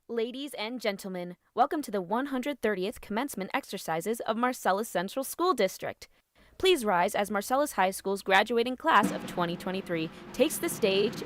Ladies and gentlemen, welcome to the 130th commencement exercises of Marcellus Central School District. Please rise as Marcellus High School's graduating class of 2023 takes the stage.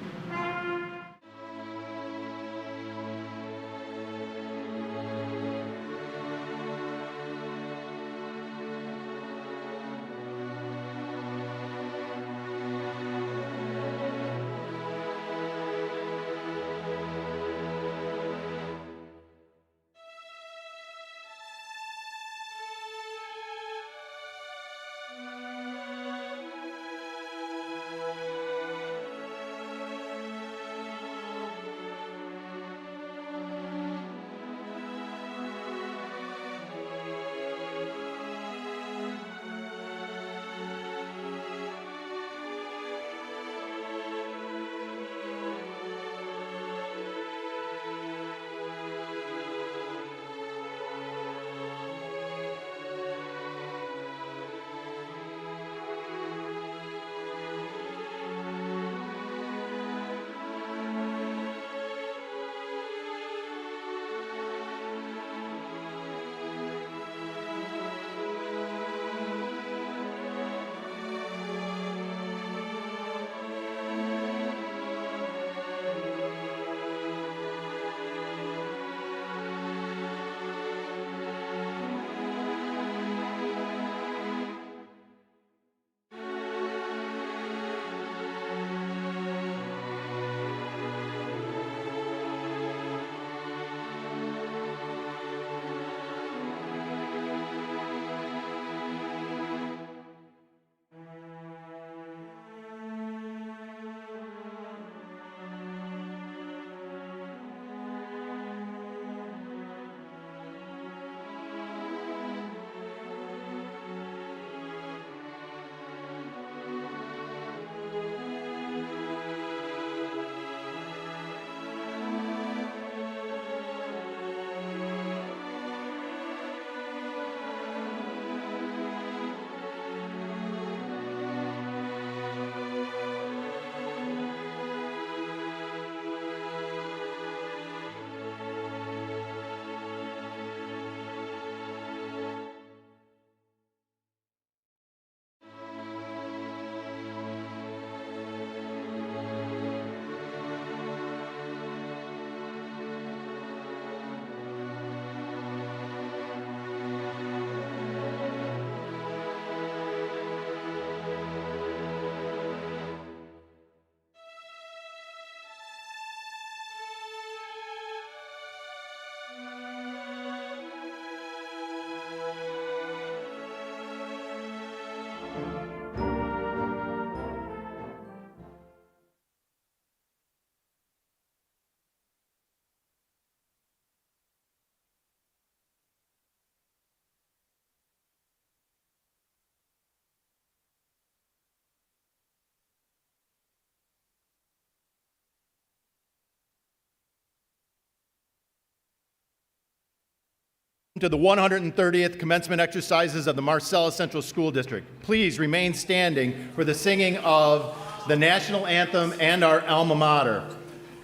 To the 130th commencement exercises of the Marcellus Central School District. Please remain standing for the singing of the national anthem and our alma mater.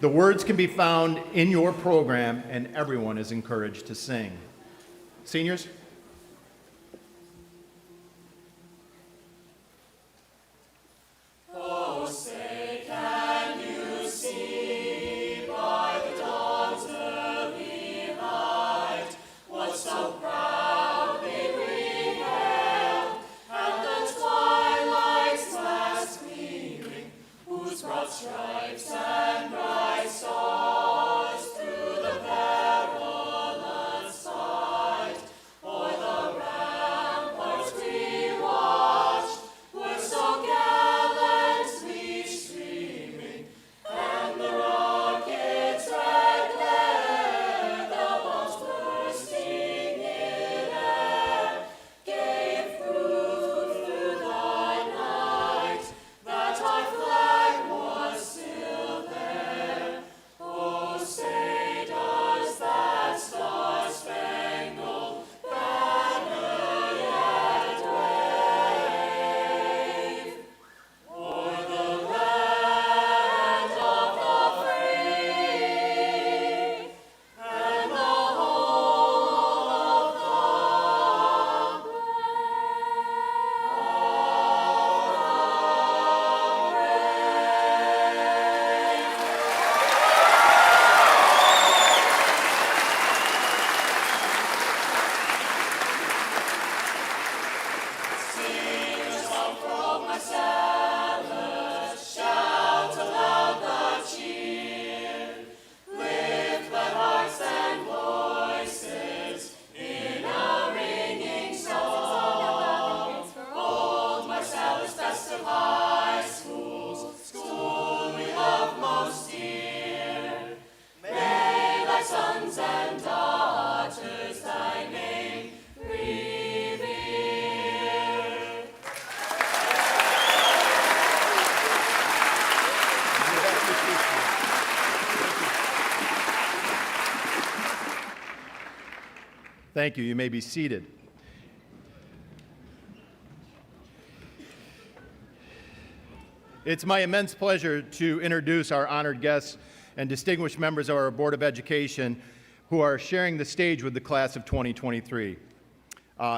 The words can be found in your program, and everyone is encouraged to sing. Seniors? Oh Thank you. You may be seated. It's my immense pleasure to introduce our honored guests and distinguished members of our Board of Education who are sharing the stage with the class of 2023.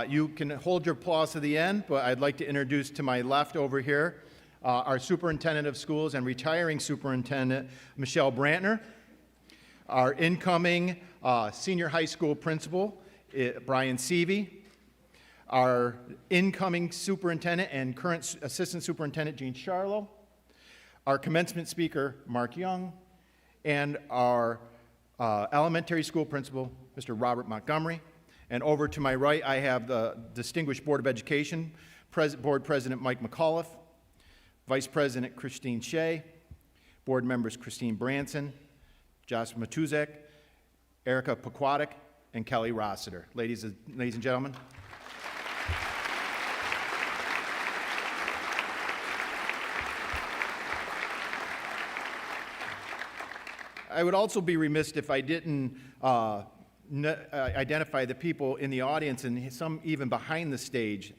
You can hold your applause to the end, but I'd like to introduce to my left over here our Superintendent of Schools and retiring Superintendent, Michelle Brantner, our incoming Senior High School Principal, Brian Seavey, our incoming Superintendent and current Assistant Superintendent, Jean Charlo, our Commencement Speaker, Mark Young, and our Elementary School Principal, Mr. Robert Montgomery. And over to my right, I have the distinguished Board of Education, Board President Mike McAuliffe, Vice President Christine Shea, Board members Christine Branson, Josh Matuzek, Erica Pequatic, and Kelly Rossiter. Ladies and gentlemen. I would also be remiss if I didn't identify the people in the audience and some even behind the stage.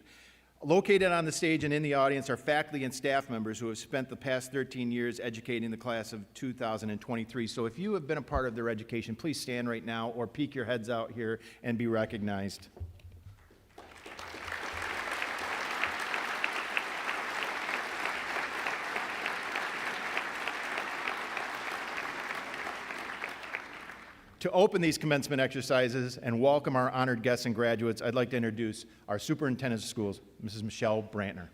Located on the stage and in the audience are faculty and staff members who have spent the past 13 years educating the class of 2023. So if you have been a part of their education, please stand right now or peek your heads out here and be recognized. To open these commencement exercises and welcome our honored guests and graduates, I'd like to introduce our Superintendent of Schools, Mrs. Michelle Brantner.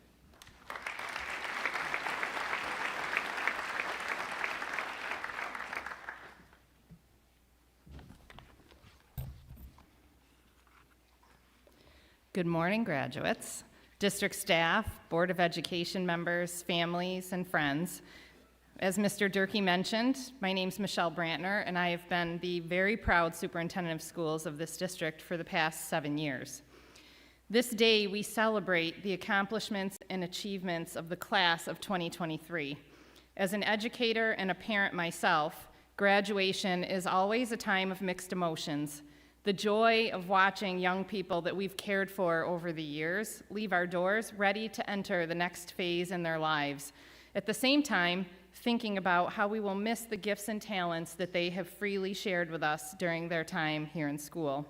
Good morning, graduates, district staff, Board of Education members, families, and friends. As Mr. Durkee mentioned, my name's Michelle Brantner, and I have been the very proud superintendent of schools of this district for the past 7 years. This day, we celebrate the accomplishments and achievements of the class of 2023. As an educator and a parent myself, graduation is always a time of mixed emotions. The joy of watching young people that we've cared for over the years leave our doors ready to enter the next phase in their lives. At the same time, thinking about how we will miss the gifts and talents that they have freely shared with us during their time here in school.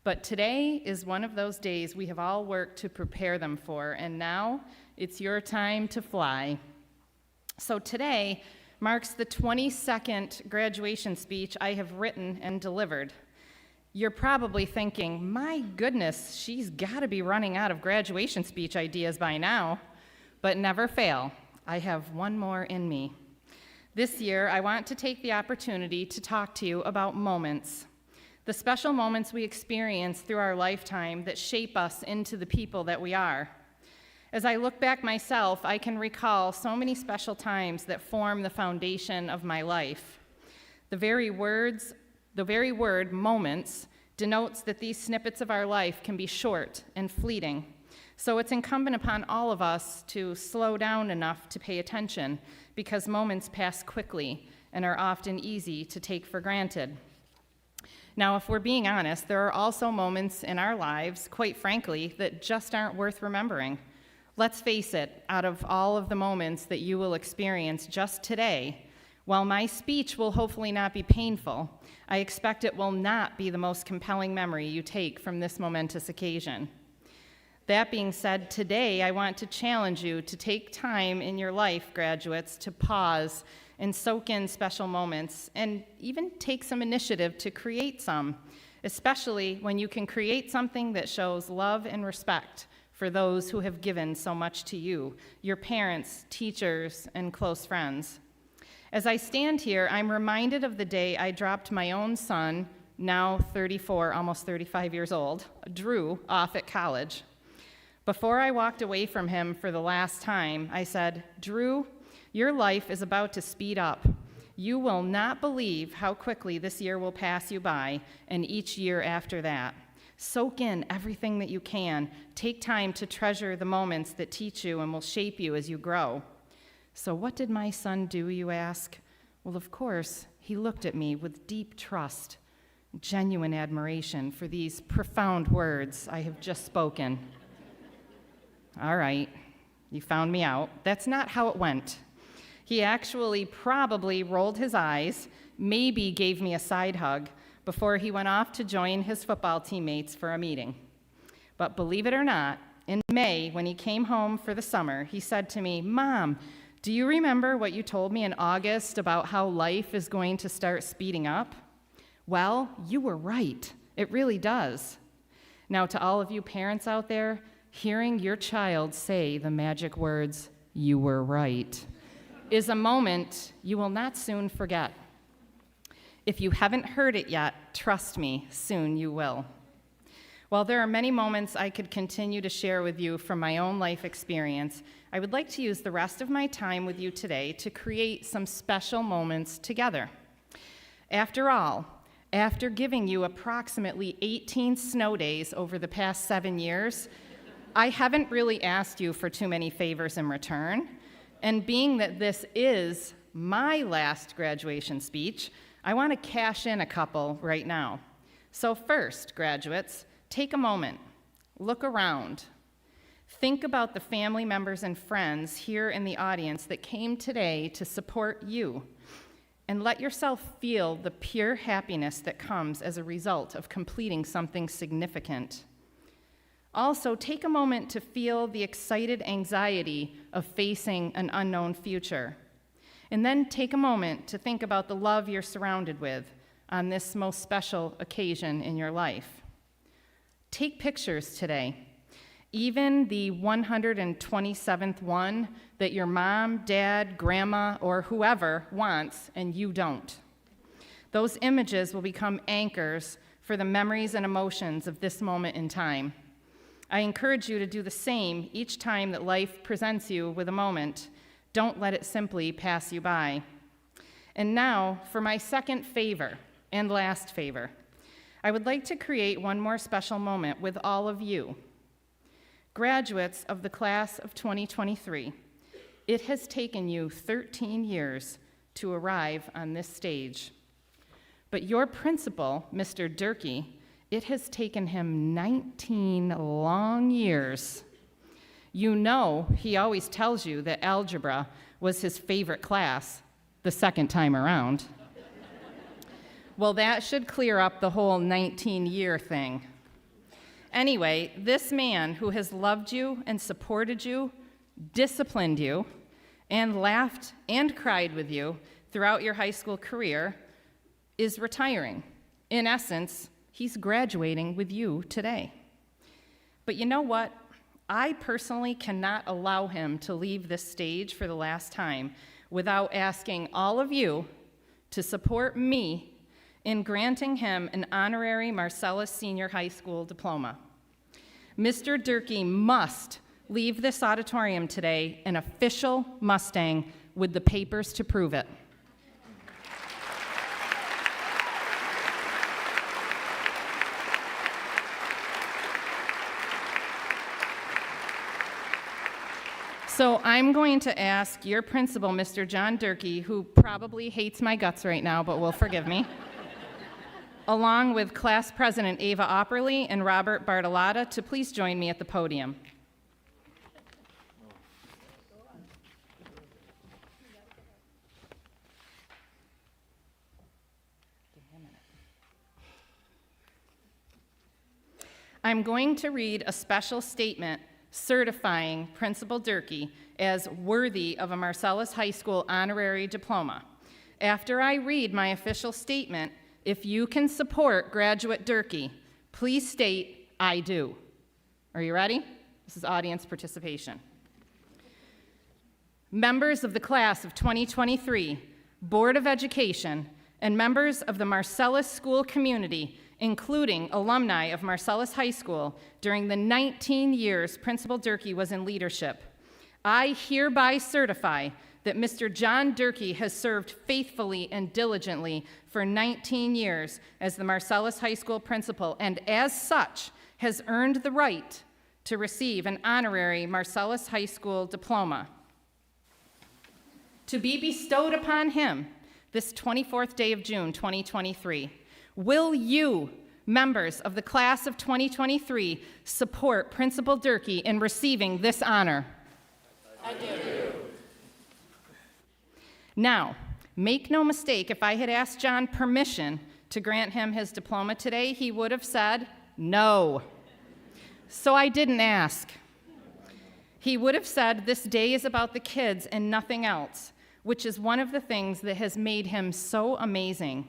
But today is one of those days we have all worked to prepare them for, and now it's your time to fly. So today marks the 22nd graduation speech I have written and delivered. You're probably thinking, my goodness, she's got to be running out of graduation speech ideas by now. But never fail. I have one more in me. This year, I want to take the opportunity to talk to you about moments, the special moments we experience through our lifetime that shape us into the people that we are. As I look back myself, I can recall so many special times that form the foundation of my life. The very word moments denotes that these snippets of our life can be short and fleeting. So it's incumbent upon all of us to slow down enough to pay attention, because moments pass quickly and are often easy to take for granted. Now, if we're being honest, there are also moments in our lives, quite frankly, that just aren't worth remembering. Let's face it, out of all of the moments that you will experience just today, while my speech will hopefully not be painful, I expect it will not be the most compelling memory you take from this momentous occasion. That being said, today I want to challenge you to take time in your life, graduates, to pause and soak in special moments and even take some initiative to create some, especially when you can create something that shows love and respect for those who have given so much to you, your parents, teachers, and close friends. As I stand here, I'm reminded of the day I dropped my own son, now 34, almost 35 years old, Drew, off at college. Before I walked away from him for the last time, I said, "Drew, your life is about to speed up. You will not believe how quickly this year will pass you by, and each year after that. Soak in everything that you can. Take time to treasure the moments that teach you and will shape you as you grow." So what did my son do, you ask? Well, of course, he looked at me with deep trust. genuine admiration for these profound words I have just spoken. All right, you found me out. That's not how it went. He actually probably rolled his eyes, maybe gave me a side hug, before he went off to join his football teammates for a meeting. But believe it or not, in May, when he came home for the summer, he said to me, "Mom, do you remember what you told me in August about how life is going to start speeding up? Well, you were right. It really does." Now, to all of you parents out there, hearing your child say the magic words, "You were right," is a moment you will not soon forget. If you haven't heard it yet, trust me, soon you will. While there are many moments I could continue to share with you from my own life experience, I would like to use the rest of my time with you today to create some special moments together. After all, after giving you approximately 18 snow days over the past 7 years, I haven't really asked you for too many favors in return. And being that this is my last graduation speech, I want to cash in a couple right now. So first, graduates, take a moment, look around. Think about the family members and friends here in the audience that came today to support you, and let yourself feel the pure happiness that comes as a result of completing something significant. Also, take a moment to feel the excited anxiety of facing an unknown future. And then take a moment to think about the love you're surrounded with on this most special occasion in your life. Take pictures today, even the 127th one that your mom, dad, grandma, or whoever wants and you don't. Those images will become anchors for the memories and emotions of this moment in time. I encourage you to do the same each time that life presents you with a moment. Don't let it simply pass you by. And now, for my second favor and last favor, I would like to create one more special moment with all of you. Graduates of the class of 2023, it has taken you 13 years to arrive on this stage. But your principal, Mr. Durkee, it has taken him 19 long years. You know, he always tells you that algebra was his favorite class the second time around. Well, that should clear up the whole 19-year thing. Anyway, this man who has loved you and supported you, disciplined you, and laughed and cried with you throughout your high school career is retiring. In essence, he's graduating with you today. But you know what? I personally cannot allow him to leave this stage for the last time without asking all of you to support me in granting him an honorary Marcellus Senior High School diploma. Mr. Durkee must leave this auditorium today an official Mustang with the papers to prove it. So I'm going to ask your principal, Mr. John Durkee, who probably hates my guts right now, but will forgive me, along with class president Ava Opperly and Robert Bartolotta, to please join me at the podium. I'm going to read a special statement certifying Principal Durkee as worthy of a Marcellus High School honorary diploma. After I read my official statement, if you can support graduate Durkee, please state, "I do." Are you ready? This is audience participation. Members of the class of 2023, Board of Education, and members of the Marcellus school community, including alumni of Marcellus High School during the 19 years Principal Durkee was in leadership, I hereby certify that Mr. John Durkee has served faithfully and diligently for 19 years as the Marcellus High School principal, and as such has earned the right to receive an honorary Marcellus High School diploma, to be bestowed upon him this 24th day of June, 2023. Will you, members of the class of 2023, support Principal Durkee in receiving this honor? I do. Now, make no mistake, if I had asked John permission to grant him his diploma today, he would have said no. So I didn't ask. He would have said this day is about the kids and nothing else, which is one of the things that has made him so amazing.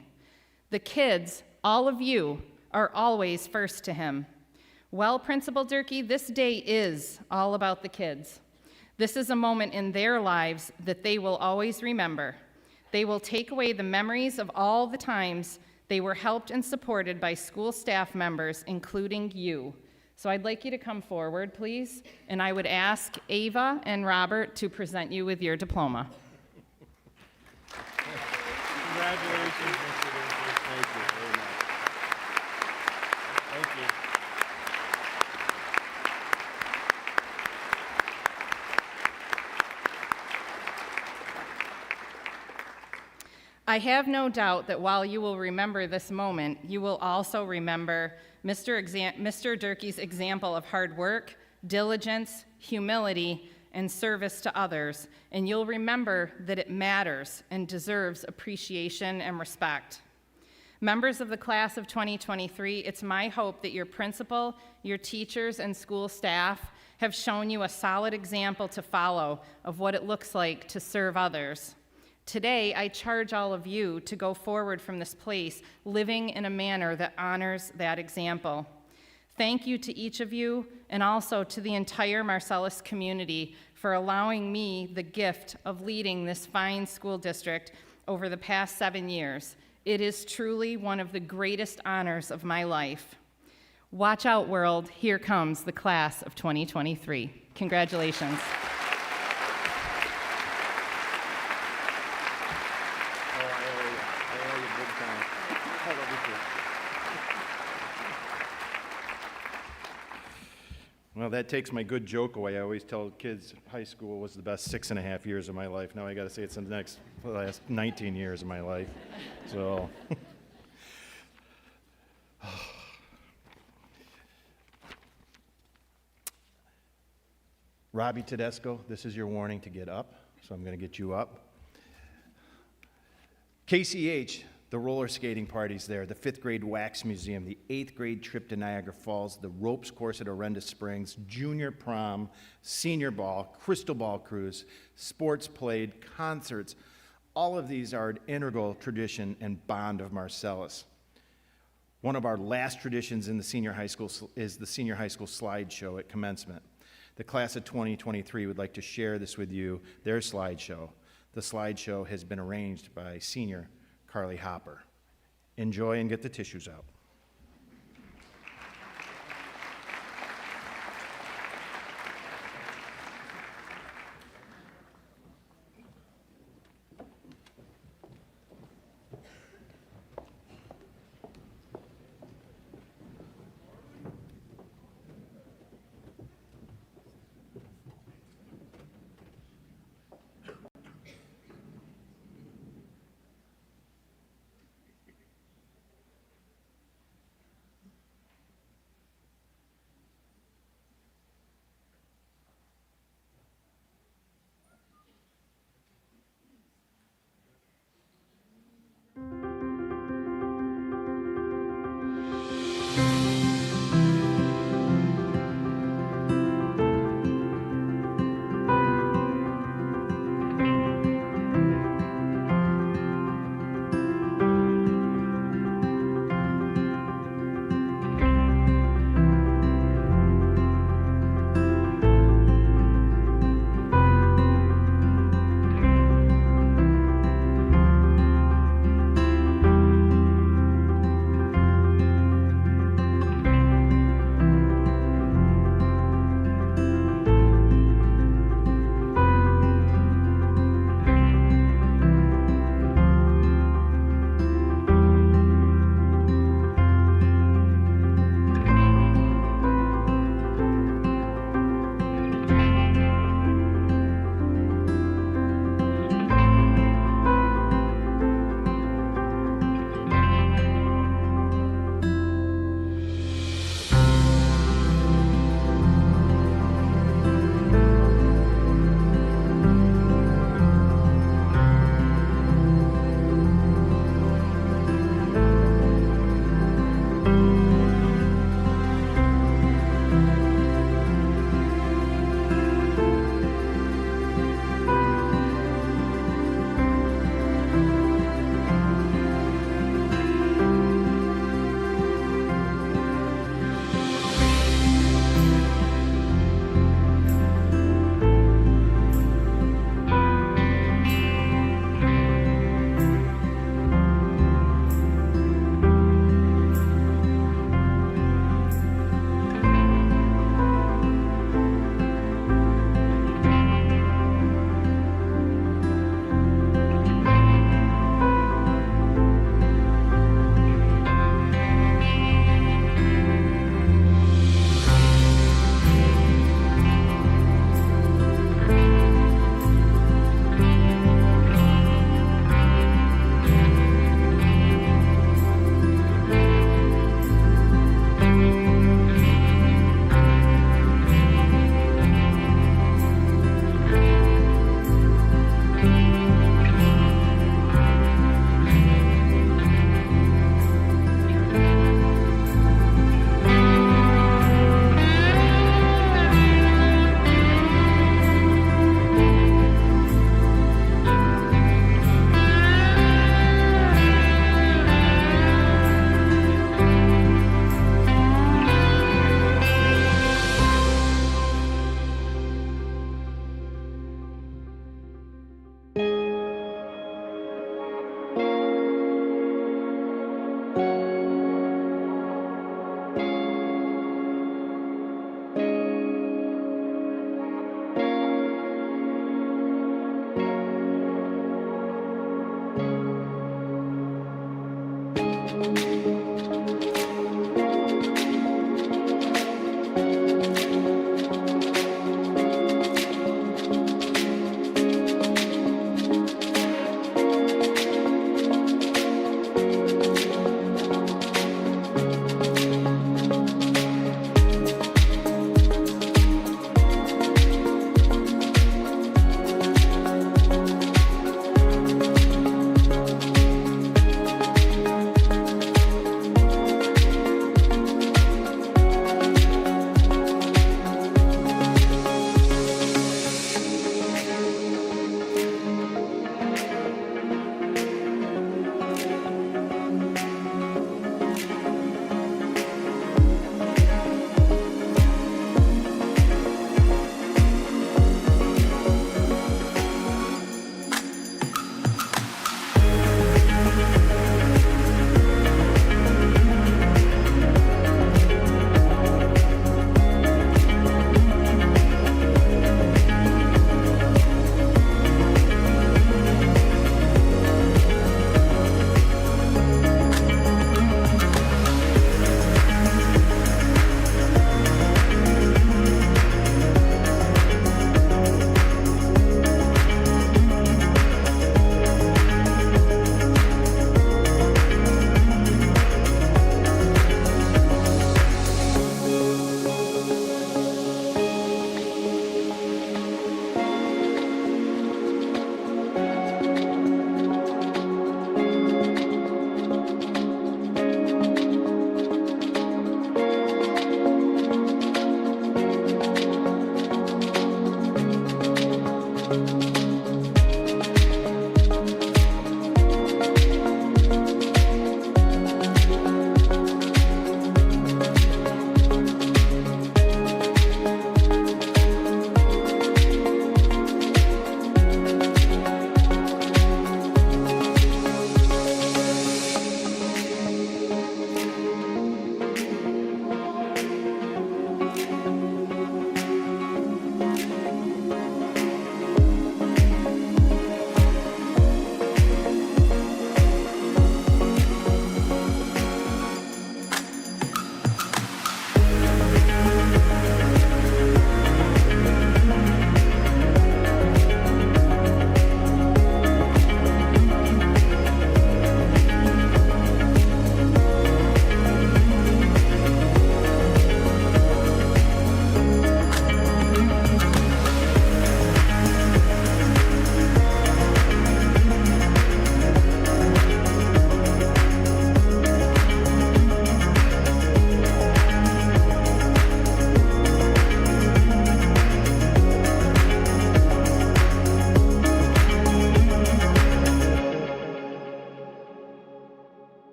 The kids, all of you, are always first to him. Well, Principal Durkee, this day is all about the kids. This is a moment in their lives that they will always remember. They will take away the memories of all the times they were helped and supported by school staff members, including you. So I'd like you to come forward, please, and I would ask Ava and Robert to present you with your diploma. Congratulations, Mr. Durkee. Thank you very much. Thank you. I have no doubt that while you will remember this moment, you will also remember Mr. Durkee's example of hard work, diligence, humility, and service to others, and you'll remember that it matters and deserves appreciation and respect. Members of the class of 2023, it's my hope that your principal, your teachers, and school staff have shown you a solid example to follow of what it looks like to serve others. Today, I charge all of you to go forward from this place, living in a manner that honors that example. Thank you to each of you, and also to the entire Marcellus community for allowing me the gift of leading this fine school district over the past 7 years. It is truly one of the greatest honors of my life. Watch out, world. Here comes the class of 2023. Congratulations. Well, that takes my good joke away. I always tell kids high school was the best 6.5 years of my life. Now I got to say it's the last 19 years of my life. So, Robbie Tedesco, this is your warning to get up. So I'm going to get you up. KCH, the roller skating parties there, the 5th grade wax museum, the 8th grade trip to Niagara Falls, the ropes course at Orinda Springs, junior prom, senior ball, crystal ball cruise, sports played, concerts. All of these are an integral tradition and bond of Marcellus. One of our last traditions in the senior high school is the senior high school slideshow at commencement. The class of 2023 would like to share this with you, their slideshow. The slideshow has been arranged by senior Carly Hopper. Enjoy and get the tissues out.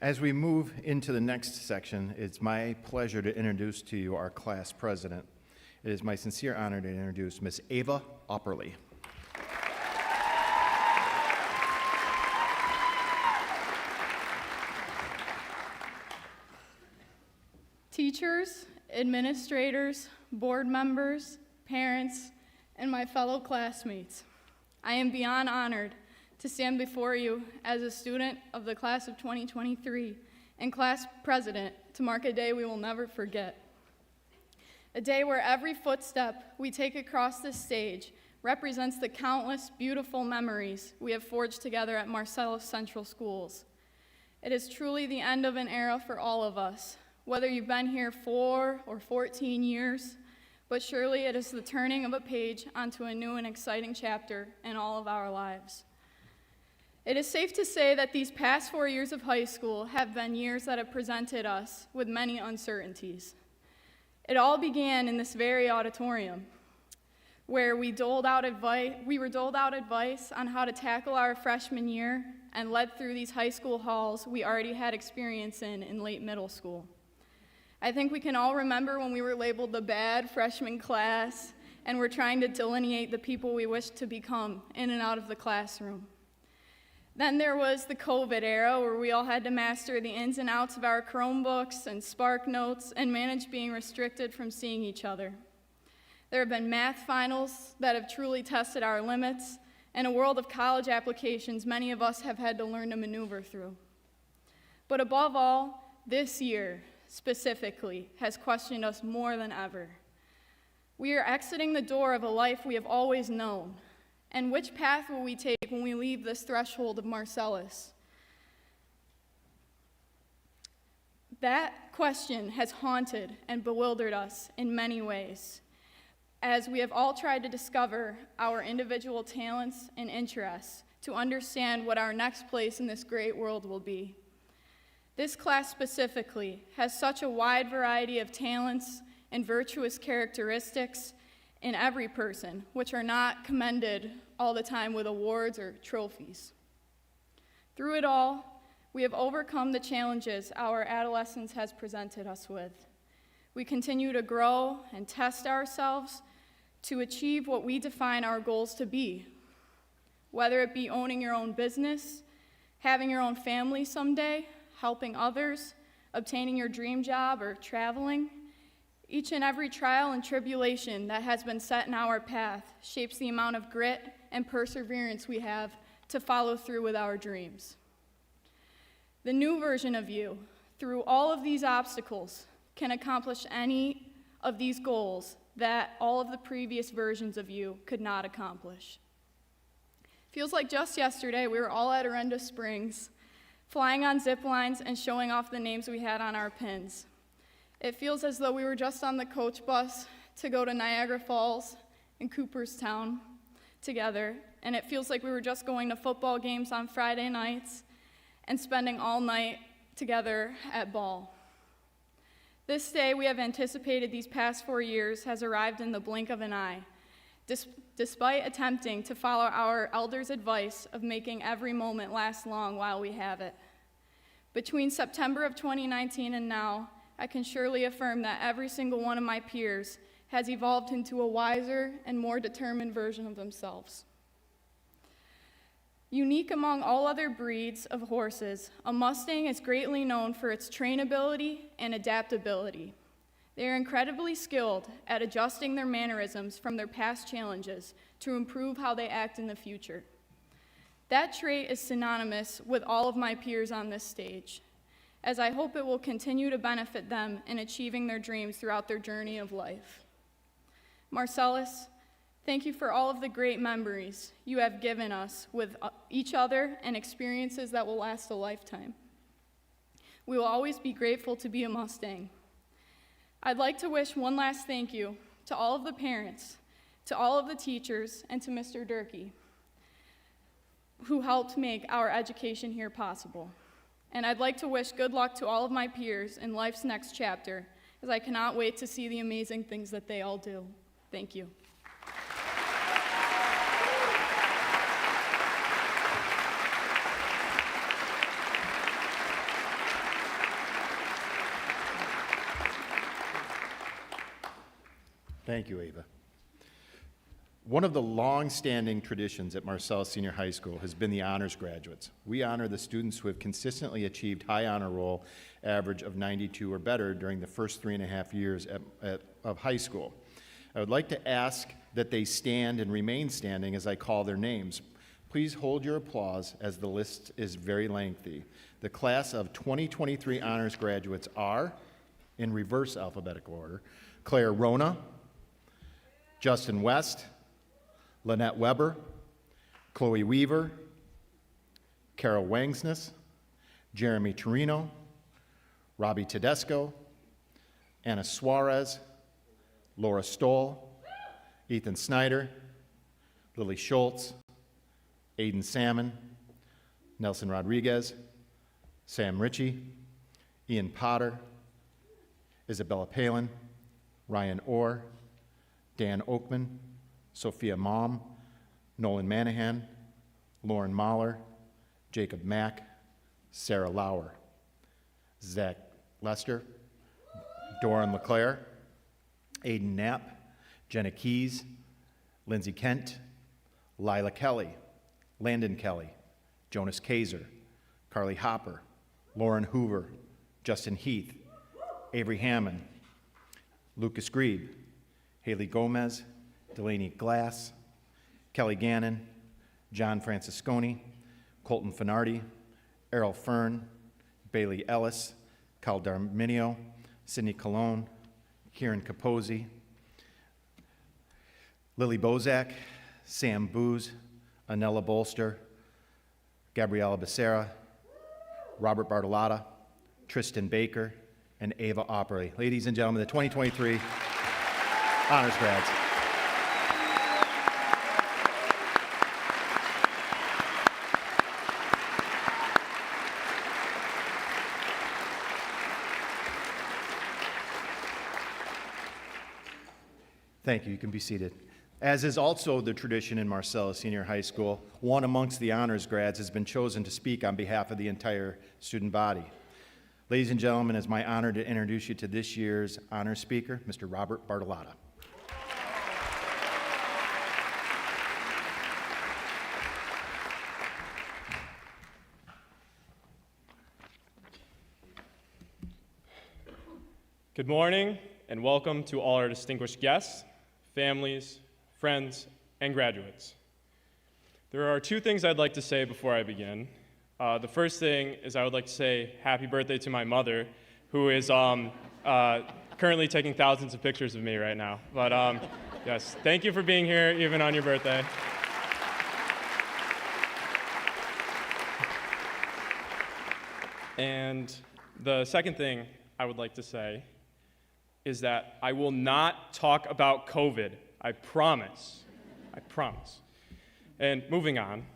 As we move into the next section, it's my pleasure to introduce to you our class president. It is my sincere honor to introduce Ms. Ava Opperly. Teachers, administrators, board members, parents, and my fellow classmates, I am beyond honored to stand before you as a student of the class of 2023 and class president to mark a day we will never forget. A day where every footstep we take across this stage represents the countless beautiful memories we have forged together at Marcellus Central Schools. It is truly the end of an era for all of us, whether you've been here 4 or 14 years, but surely it is the turning of a page onto a new and exciting chapter in all of our lives. It is safe to say that these past 4 years of high school have been years that have presented us with many uncertainties. It all began in this very auditorium, where we were doled out advice on how to tackle our freshman year and led through these high school halls we already had experience in late middle school. I think we can all remember when we were labeled the bad freshman class and were trying to delineate the people we wished to become in and out of the classroom. Then there was the COVID era, where we all had to master the ins and outs of our Chromebooks and Spark Notes and manage being restricted from seeing each other. There have been math finals that have truly tested our limits, and a world of college applications many of us have had to learn to maneuver through. But above all, this year specifically has questioned us more than ever. We are exiting the door of a life we have always known. And which path will we take when we leave this threshold of Marcellus? That question has haunted and bewildered us in many ways, as we have all tried to discover our individual talents and interests to understand what our next place in this great world will be. This class specifically has such a wide variety of talents and virtuous characteristics in every person, which are not commended all the time with awards or trophies. Through it all, we have overcome the challenges our adolescence has presented us with. We continue to grow and test ourselves to achieve what we define our goals to be, whether it be owning your own business, having your own family someday, helping others, obtaining your dream job, or traveling. Each and every trial and tribulation that has been set in our path shapes the amount of grit and perseverance we have to follow through with our dreams. The new version of you, through all of these obstacles, can accomplish any of these goals that all of the previous versions of you could not accomplish. Feels like just yesterday we were all at Arenda Springs, flying on zip lines and showing off the names we had on our pins. It feels as though we were just on the coach bus to go to Niagara Falls and Cooperstown together, and it feels like we were just going to football games on Friday nights and spending all night together at ball. This day we have anticipated these past 4 years has arrived in the blink of an eye, despite attempting to follow our elders' advice of making every moment last long while we have it. Between September of 2019 and now, I can surely affirm that every single one of my peers has evolved into a wiser and more determined version of themselves. Unique among all other breeds of horses, a Mustang is greatly known for its trainability and adaptability. They are incredibly skilled at adjusting their mannerisms from their past challenges to improve how they act in the future. That trait is synonymous with all of my peers on this stage, as I hope it will continue to benefit them in achieving their dreams throughout their journey of life. Marcellus, thank you for all of the great memories you have given us with each other and experiences that will last a lifetime. We will always be grateful to be a Mustang. I'd like to wish one last thank you to all of the parents, to all of the teachers, and to Mr. Durkee, who helped make our education here possible. And I'd like to wish good luck to all of my peers in life's next chapter, as I cannot wait to see the amazing things that they all do. Thank you. Thank you, Ava. One of the long-standing traditions at Marcellus Senior High School has been the honors graduates. We honor the students who have consistently achieved high honor roll average of 92 or better during the first 3.5 years of high school. I would like to ask that they stand and remain standing as I call their names. Please hold your applause as the list is very lengthy. The class of 2023 honors graduates are, in reverse alphabetical order, Claire Rona, Justin West, Lynette Weber, Chloe Weaver, Carol Wangsness, Jeremy Torino, Robbie Tedesco, Anna Suarez, Laura Stoll, Ethan Snyder, Lily Schultz, Aiden Salmon, Nelson Rodriguez, Sam Ritchie, Ian Potter, Isabella Palin, Ryan Orr, Dan Oakman, Sophia Maum, Nolan Manahan, Lauren Mahler, Jacob Mack, Sarah Lauer, Zach Lester, Doran LeClaire, Aiden Knapp, Jenna Keys, Lindsay Kent, Lila Kelly, Landon Kelly, Jonas Kaiser, Carly Hopper, Lauren Hoover, Justin Heath, Avery Hammond, Lucas Grebe, Haley Gomez, Delaney Glass, Kelly Gannon, John Francisconi, Colton Finardi, Errol Fern, Bailey Ellis, Cal Darminio, Sydney Colon, Kieran Capozzi, Lily Bozak, Sam Booz, Anella Bolster, Gabriella Becerra, Robert Bartolotta, Tristan Baker, and Ava Opry. Ladies and gentlemen, the 2023 honors grads. Thank you. You can be seated. As is also the tradition in Marcellus Senior High School, one amongst the honors grads has been chosen to speak on behalf of the entire student body. Ladies and gentlemen, it's my honor to introduce you to this year's honors speaker, Mr. Robert Bartolotta. Good morning, and welcome to all our distinguished guests, families, friends, and graduates. There are two things I'd like to say before I begin. The first thing is I would like to say happy birthday to my mother, who is currently taking thousands of pictures of me right now. But yes, thank you for being here, even on your birthday. And the second thing I would like to say is that I will not talk about COVID. I promise. I promise. And moving on,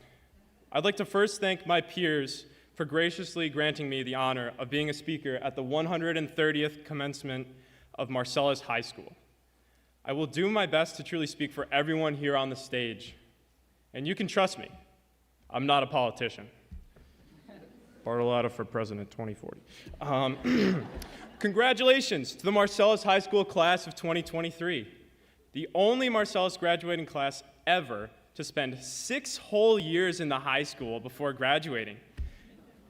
I'd like to first thank my peers for graciously granting me the honor of being a speaker at the 130th commencement of Marcellus High School. I will do my best to truly speak for everyone here on the stage. And you can trust me, I'm not a politician. Bartolotta for president 2040. Congratulations to the Marcellus High School class of 2023, the only Marcellus graduating class ever to spend 6 whole years in the high school before graduating.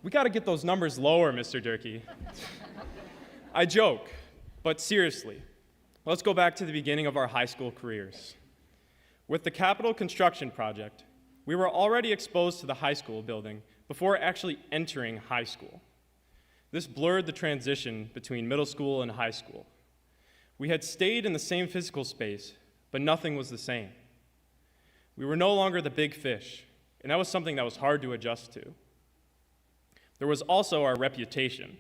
We got to get those numbers lower, Mr. Durkee. I joke, but seriously, let's go back to the beginning of our high school careers. With the Capitol Construction Project, we were already exposed to the high school building before actually entering high school. This blurred the transition between middle school and high school. We had stayed in the same physical space, but nothing was the same. We were no longer the big fish, and that was something that was hard to adjust to. There was also our reputation.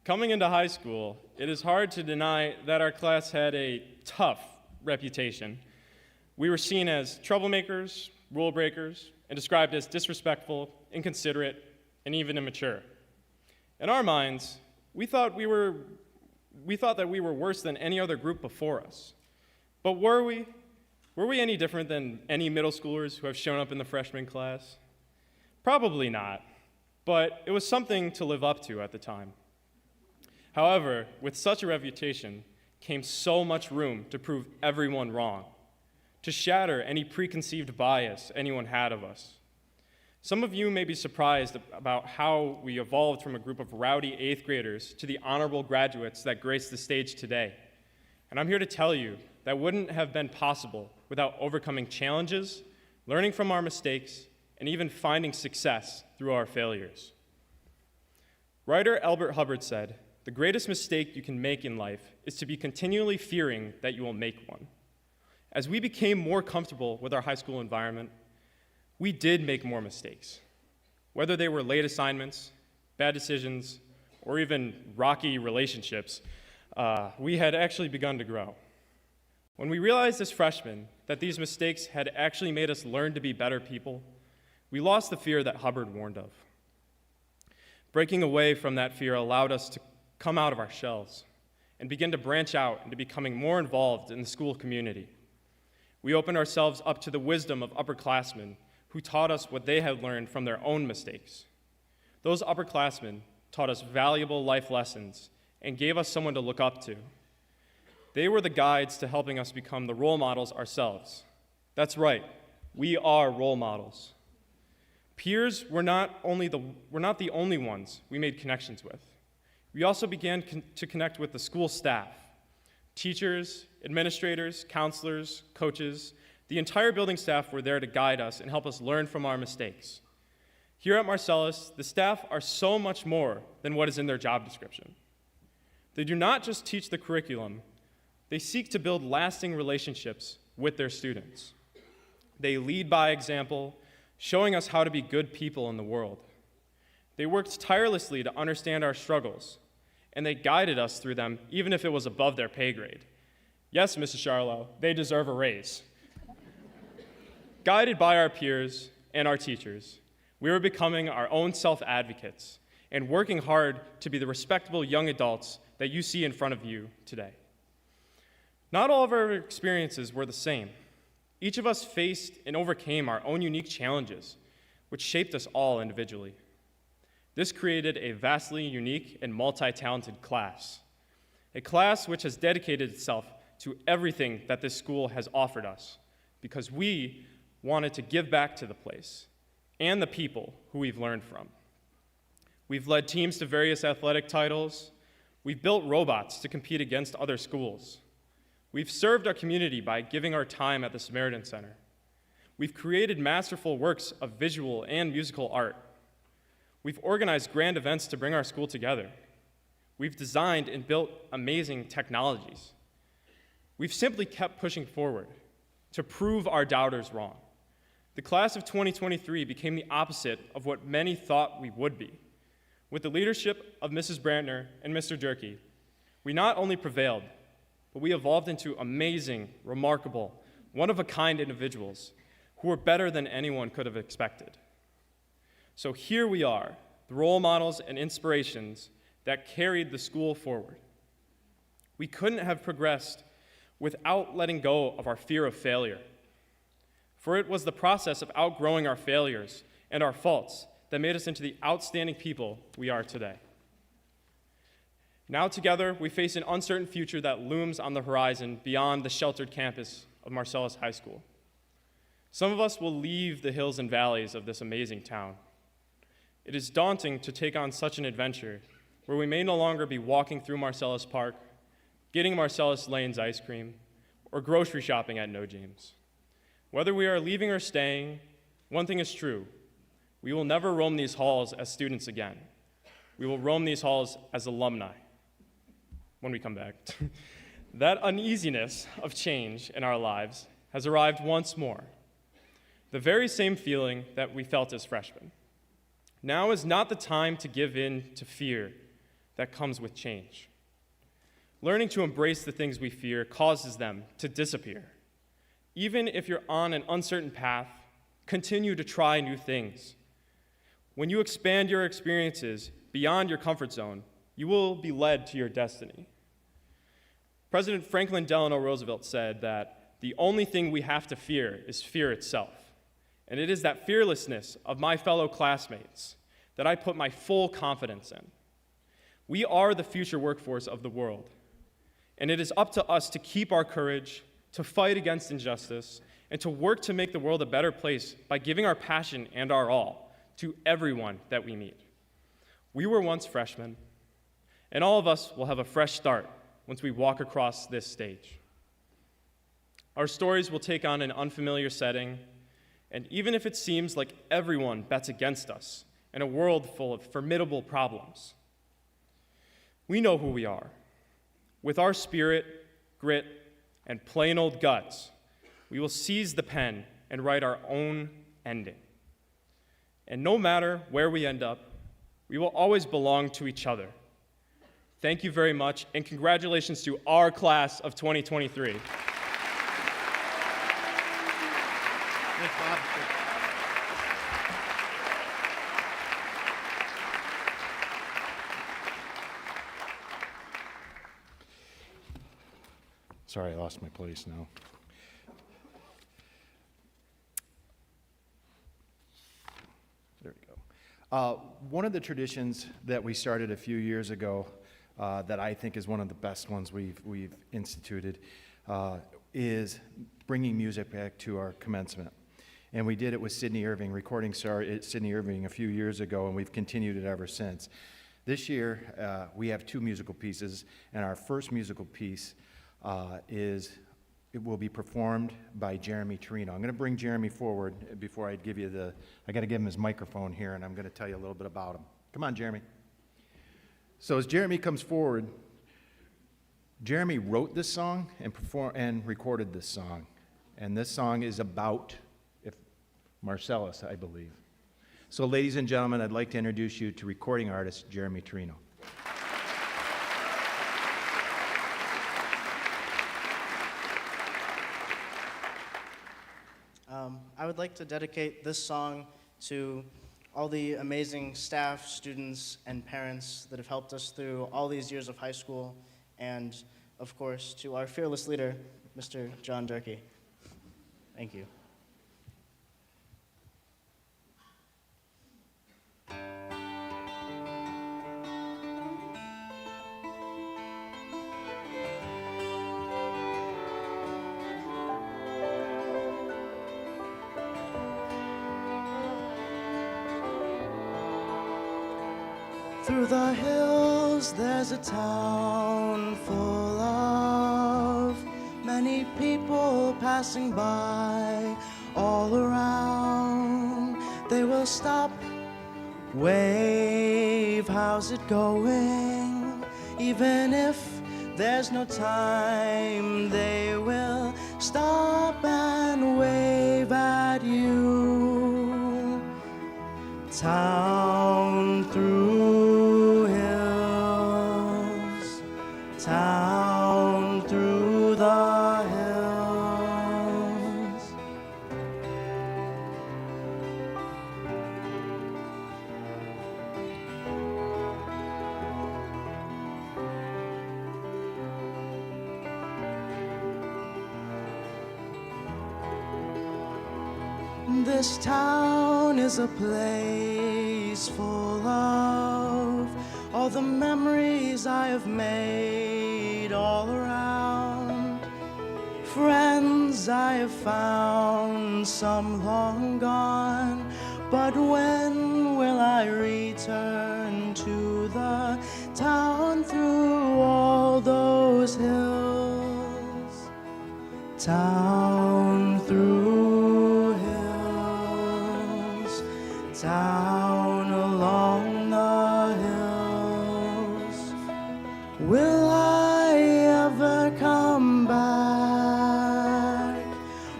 Coming into high school, it is hard to deny that our class had a tough reputation. We were seen as troublemakers, rule breakers, and described as disrespectful, inconsiderate, and even immature. In our minds, we thought that we were worse than any other group before us. But were we? Were we any different than any middle schoolers who have shown up in the freshman class? Probably not, but it was something to live up to at the time. However, with such a reputation came so much room to prove everyone wrong, to shatter any preconceived bias anyone had of us. Some of you may be surprised about how we evolved from a group of rowdy 8th graders to the honorable graduates that grace the stage today. And I'm here to tell you that wouldn't have been possible without overcoming challenges, learning from our mistakes, and even finding success through our failures. Writer Albert Hubbard said, "The greatest mistake you can make in life is to be continually fearing that you will make one." As we became more comfortable with our high school environment, we did make more mistakes. Whether they were late assignments, bad decisions, or even rocky relationships, we had actually begun to grow. When we realized as freshmen that these mistakes had actually made us learn to be better people, we lost the fear that Hubbard warned of. Breaking away from that fear allowed us to come out of our shells and begin to branch out into becoming more involved in the school community. We opened ourselves up to the wisdom of upperclassmen who taught us what they had learned from their own mistakes. Those upperclassmen taught us valuable life lessons and gave us someone to look up to. They were the guides to helping us become the role models ourselves. That's right, we are role models. Peers were not the only ones we made connections with. We also began to connect with the school staff, teachers, administrators, counselors, coaches. The entire building staff were there to guide us and help us learn from our mistakes. Here at Marcellus, the staff are so much more than what is in their job description. They do not just teach the curriculum, they seek to build lasting relationships with their students. They lead by example, showing us how to be good people in the world. They worked tirelessly to understand our struggles, and they guided us through them even if it was above their pay grade. Yes, Mrs. Charlo, they deserve a raise. Guided by our peers and our teachers, we were becoming our own self-advocates and working hard to be the respectable young adults that you see in front of you today. Not all of our experiences were the same. Each of us faced and overcame our own unique challenges, which shaped us all individually. This created a vastly unique and multi-talented class, a class which has dedicated itself to everything that this school has offered us, because we wanted to give back to the place and the people who we've learned from. We've led teams to various athletic titles. We've built robots to compete against other schools. We've served our community by giving our time at the Samaritan Center. We've created masterful works of visual and musical art. We've organized grand events to bring our school together. We've designed and built amazing technologies. We've simply kept pushing forward to prove our doubters wrong. The class of 2023 became the opposite of what many thought we would be. With the leadership of Mrs. Brantner and Mr. Durkee, we not only prevailed, but we evolved into amazing, remarkable, one-of-a-kind individuals who were better than anyone could have expected. So here we are, the role models and inspirations that carried the school forward. We couldn't have progressed without letting go of our fear of failure. For it was the process of outgrowing our failures and our faults that made us into the outstanding people we are today. Now together, we face an uncertain future that looms on the horizon beyond the sheltered campus of Marcellus High School. Some of us will leave the hills and valleys of this amazing town. It is daunting to take on such an adventure where we may no longer be walking through Marcellus Park, getting Marcellus Lane's ice cream, or grocery shopping at No James. Whether we are leaving or staying, one thing is true. We will never roam these halls as students again. We will roam these halls as alumni when we come back. That uneasiness of change in our lives has arrived once more. The very same feeling that we felt as freshmen. Now is not the time to give in to fear that comes with change. Learning to embrace the things we fear causes them to disappear. Even if you're on an uncertain path, continue to try new things. When you expand your experiences beyond your comfort zone, you will be led to your destiny. President Franklin Delano Roosevelt said that the only thing we have to fear is fear itself. And it is that fearlessness of my fellow classmates that I put my full confidence in. We are the future workforce of the world. And it is up to us to keep our courage, to fight against injustice, and to work to make the world a better place by giving our passion and our all to everyone that we meet. We were once freshmen, and all of us will have a fresh start once we walk across this stage. Our stories will take on an unfamiliar setting, and even if it seems like everyone bets against us in a world full of formidable problems, we know who we are. With our spirit, grit, and plain old guts, we will seize the pen and write our own ending. And no matter where we end up, we will always belong to each other. Thank you very much, and congratulations to our class of 2023. Thanks, Bob. Sorry, I lost my place now. There we go. One of the traditions that we started a few years ago that I think is one of the best ones we've instituted is bringing music back to our commencement. And we did it with Sydney Irving, recording star at Sydney Irving a few years ago, and we've continued it ever since. This year, we have two musical pieces, and our first musical piece it will be performed by Jeremy Torino. I'm going to bring Jeremy forward before I give you I got to give him his microphone here, and I'm going to tell you a little bit about him. Come on, Jeremy. So as Jeremy comes forward, Jeremy wrote this song and recorded this song. And this song is about Marcellus, I believe. So ladies and gentlemen, I'd like to introduce you to recording artist Jeremy Torino. I would like to dedicate this song to all the amazing staff, students, and parents that have helped us through all these years of high school, and of course to our fearless leader, Mr. John Durkee. Thank you. Through the hills there's a town full of many people passing by all around. They will stop, wave, how's it going? Even if there's no time, they will stop and wave at you. Town through hills, town through the hills. This town is a place full of all the memories I have made all around. Friends I have found, some long gone, but when will I return to the town through all those hills? Town through hills, town along the hills. Will I ever come back?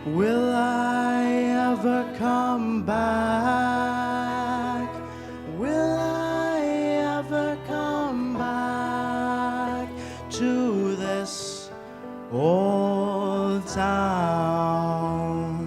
Will I ever come back? Will I ever come back to this old town?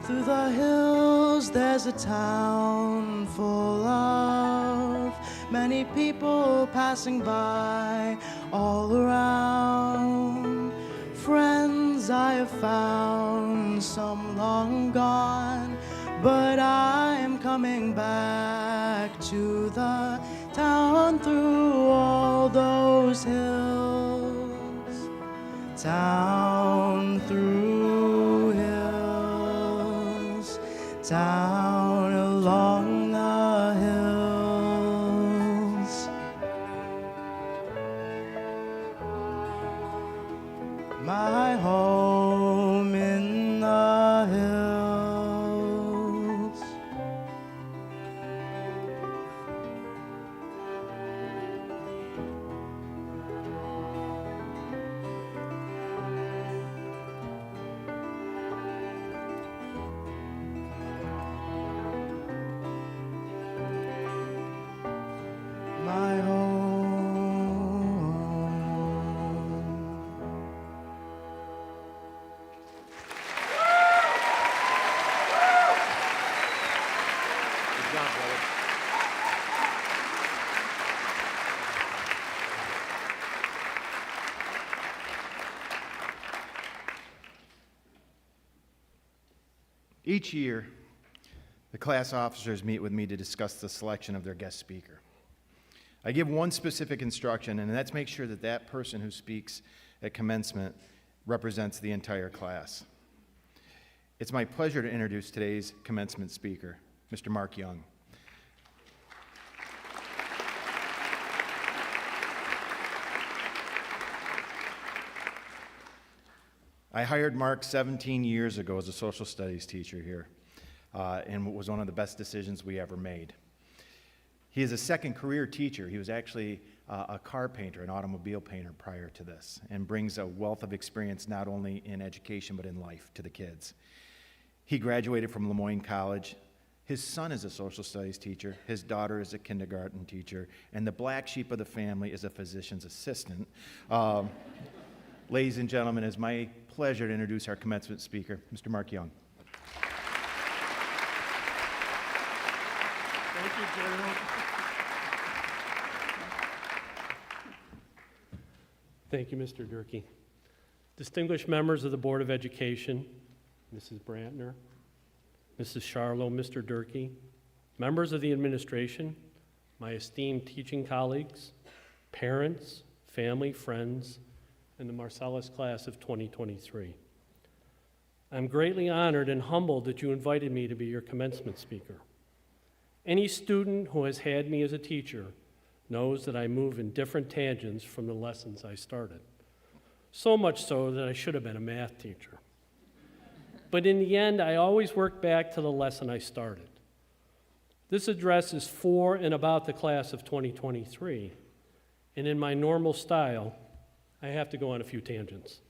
Through the hills there's a town full of many people passing by all around. Friends I have found, some long gone, but I am coming back to the town through all those hills. Town through hills, down along the hills. My home in the hills. My home. Good job, brother. Each year, the class officers meet with me to discuss the selection of their guest speaker. I give one specific instruction, and that's make sure that that person who speaks at commencement represents the entire class. It's my pleasure to introduce today's commencement speaker, Mr. Mark Young. I hired Mark 17 years ago as a social studies teacher here, and it was one of the best decisions we ever made. He is a second career teacher. He was actually a car painter, an automobile painter prior to this, and brings a wealth of experience not only in education but in life to the kids. He graduated from Lemoyne College. His son is a social studies teacher. His daughter is a kindergarten teacher, and the black sheep of the family is a physician's assistant. Ladies and gentlemen, it's my pleasure to introduce our commencement speaker, Mr. Mark Young. Thank you, General. Thank you, Mr. Durkee. Distinguished members of the Board of Education, Mrs. Brantner, Mrs. Charlo, Mr. Durkee, members of the administration, my esteemed teaching colleagues, parents, family, friends, and the Marcellus class of 2023. I'm greatly honored and humbled that you invited me to be your commencement speaker. Any student who has had me as a teacher knows that I move in different tangents from the lessons I started. So much so that I should have been a math teacher. But in the end, I always work back to the lesson I started. This address is for and about the class of 2023, and in my normal style, I have to go on a few tangents.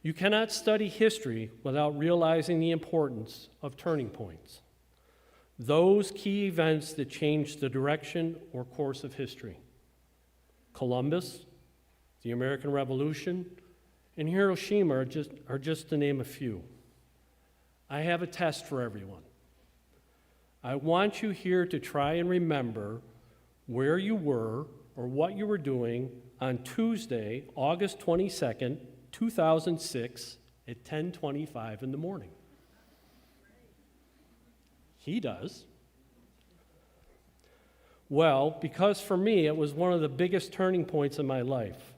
You cannot study history without realizing the importance of turning points. Those key events that changed the direction or course of history. Columbus, the American Revolution, and Hiroshima are just to name a few. I have a test for everyone. I want you here to try and remember where you were or what you were doing on Tuesday, August 22nd, 2006 at 10:25 in the morning. He does. Well, because for me, it was one of the biggest turning points in my life.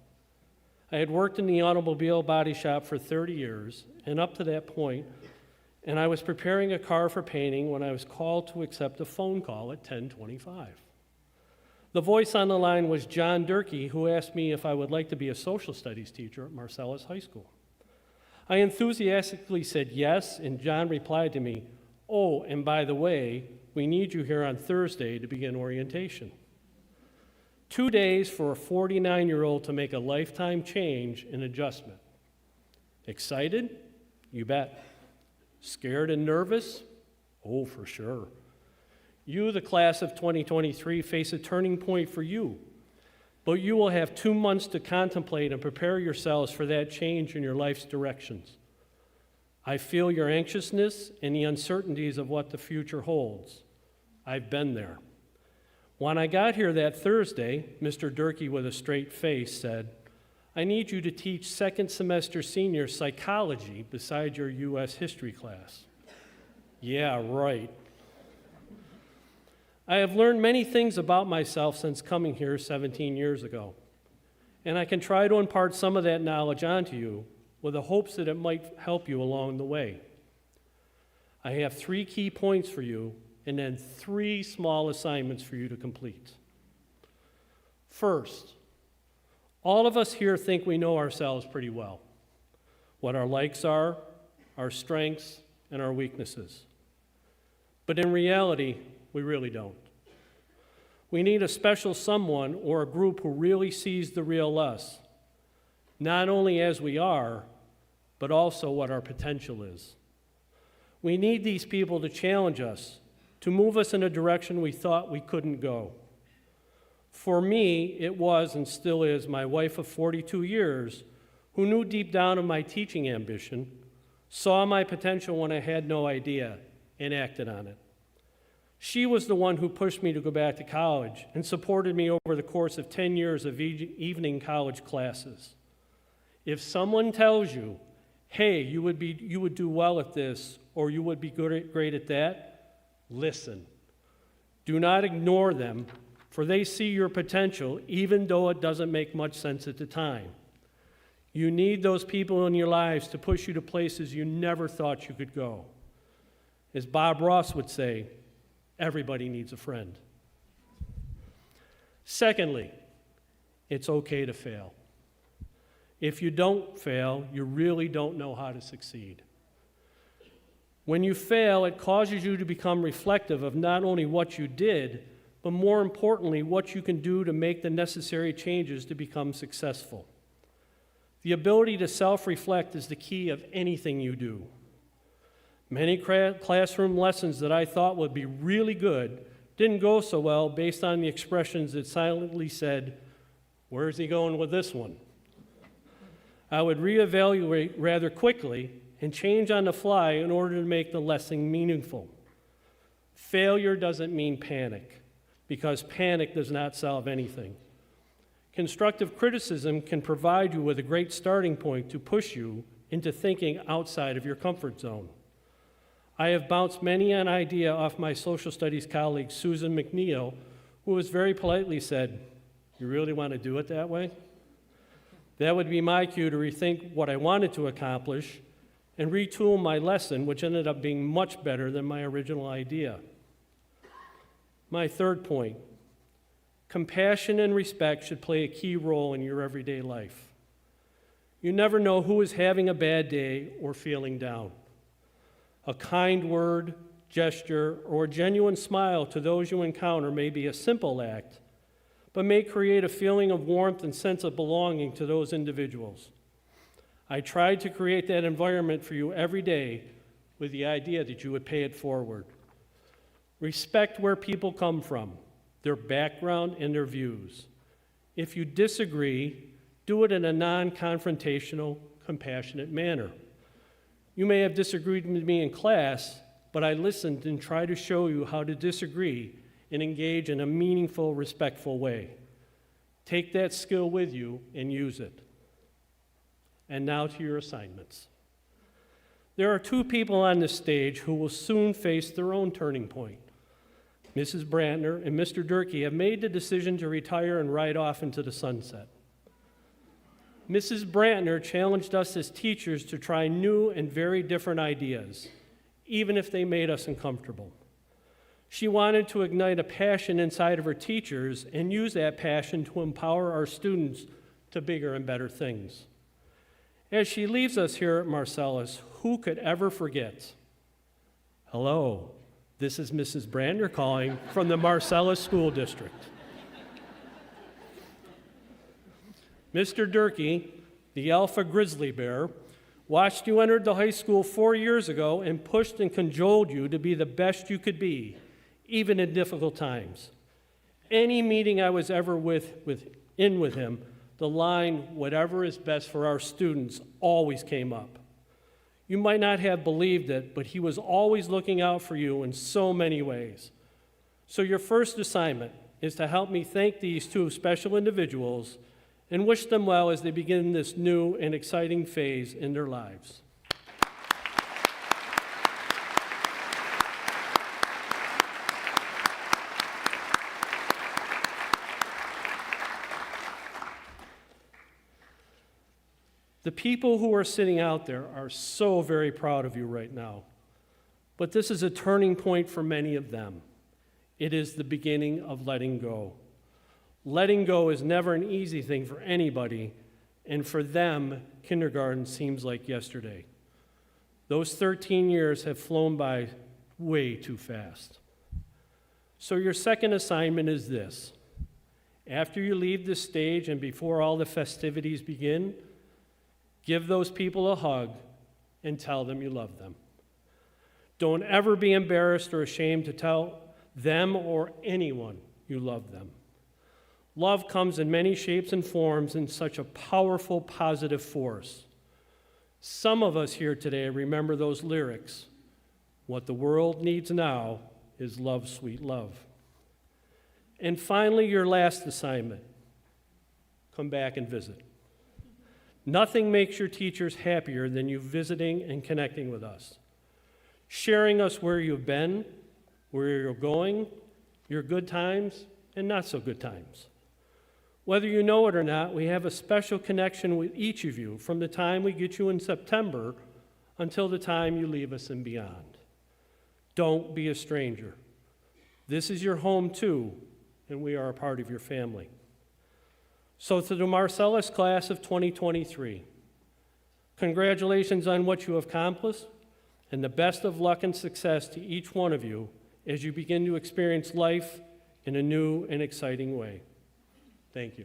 I had worked in the automobile body shop for 30 years, and up to that point, and I was preparing a car for painting when I was called to accept a phone call at 10:25. The voice on the line was John Durkee, who asked me if I would like to be a social studies teacher at Marcellus High School. I enthusiastically said yes, and John replied to me, "Oh, and by the way, we need you here on Thursday to begin orientation." 2 days for a 49-year-old to make a lifetime change and adjustment. Excited? You bet. Scared and nervous? Oh, for sure. You, the class of 2023, face a turning point for you, but you will have 2 months to contemplate and prepare yourselves for that change in your life's directions. I feel your anxiousness and the uncertainties of what the future holds. I've been there. When I got here that Thursday, Mr. Durkee, with a straight face, said, "I need you to teach second semester senior psychology beside your U.S. history class." Yeah, right. I have learned many things about myself since coming here 17 years ago, and I can try to impart some of that knowledge onto you with the hopes that it might help you along the way. I have 3 key points for you and then 3 small assignments for you to complete. First, all of us here think we know ourselves pretty well, what our likes are, our strengths, and our weaknesses. But in reality, we really don't. We need a special someone or a group who really sees the real us, not only as we are, but also what our potential is. We need these people to challenge us, to move us in a direction we thought we couldn't go. For me, it was and still is my wife of 42 years who knew deep down of my teaching ambition, saw my potential when I had no idea, and acted on it. She was the one who pushed me to go back to college and supported me over the course of 10 years of evening college classes. If someone tells you, hey, you would do well at this, or you would be great at that, listen. Do not ignore them, for they see your potential, even though it doesn't make much sense at the time. You need those people in your lives to push you to places you never thought you could go. As Bob Ross would say, everybody needs a friend. Secondly, it's okay to fail. If you don't fail, you really don't know how to succeed. When you fail, it causes you to become reflective of not only what you did, but more importantly, what you can do to make the necessary changes to become successful. The ability to self-reflect is the key of anything you do. Many classroom lessons that I thought would be really good didn't go so well based on the expressions that silently said, "Where's he going with this one?" I would reevaluate rather quickly and change on the fly in order to make the lesson meaningful. Failure doesn't mean panic, because panic does not solve anything. Constructive criticism can provide you with a great starting point to push you into thinking outside of your comfort zone. I have bounced many an idea off my social studies colleague, Susan McNeil, who has very politely said, "You really want to do it that way?" That would be my cue to rethink what I wanted to accomplish and retool my lesson, which ended up being much better than my original idea. My third point, compassion and respect should play a key role in your everyday life. You never know who is having a bad day or feeling down. A kind word, gesture, or a genuine smile to those you encounter may be a simple act, but may create a feeling of warmth and sense of belonging to those individuals. I tried to create that environment for you every day with the idea that you would pay it forward. Respect where people come from, their background and their views. If you disagree, do it in a non-confrontational, compassionate manner. You may have disagreed with me in class, but I listened and tried to show you how to disagree and engage in a meaningful, respectful way. Take that skill with you and use it. And now to your assignments. There are 2 people on this stage who will soon face their own turning point. Mrs. Brantner and Mr. Durkee have made the decision to retire and ride off into the sunset. Mrs. Brantner challenged us as teachers to try new and very different ideas, even if they made us uncomfortable. She wanted to ignite a passion inside of her teachers and use that passion to empower our students to bigger and better things. As she leaves us here at Marcellus, who could ever forget? Hello, this is Mrs. Brantner calling from the Marcellus School District. Mr. Durkee, the alpha grizzly bear, watched you enter the high school 4 years ago and pushed and cajoled you to be the best you could be, even in difficult times. Any meeting I was ever in with him, the line, "Whatever is best for our students," always came up. You might not have believed it, but he was always looking out for you in so many ways. So your first assignment is to help me thank these two special individuals and wish them well as they begin this new and exciting phase in their lives. The people who are sitting out there are so very proud of you right now. But this is a turning point for many of them. It is the beginning of letting go. Letting go is never an easy thing for anybody, and for them, kindergarten seems like yesterday. Those 13 years have flown by way too fast. So your second assignment is this. After you leave the stage and before all the festivities begin, give those people a hug and tell them you love them. Don't ever be embarrassed or ashamed to tell them or anyone you love them. Love comes in many shapes and forms and such a powerful, positive force. Some of us here today remember those lyrics. What the world needs now is love, sweet love. And finally, your last assignment. Come back and visit. Nothing makes your teachers happier than you visiting and connecting with us, sharing us where you've been, where you're going, your good times and not so good times. Whether you know it or not, we have a special connection with each of you from the time we get you in September until the time you leave us and beyond. Don't be a stranger. This is your home too, and we are a part of your family. So to the Marcellus class of 2023, congratulations on what you have accomplished, and the best of luck and success to each one of you as you begin to experience life in a new and exciting way. Thank you.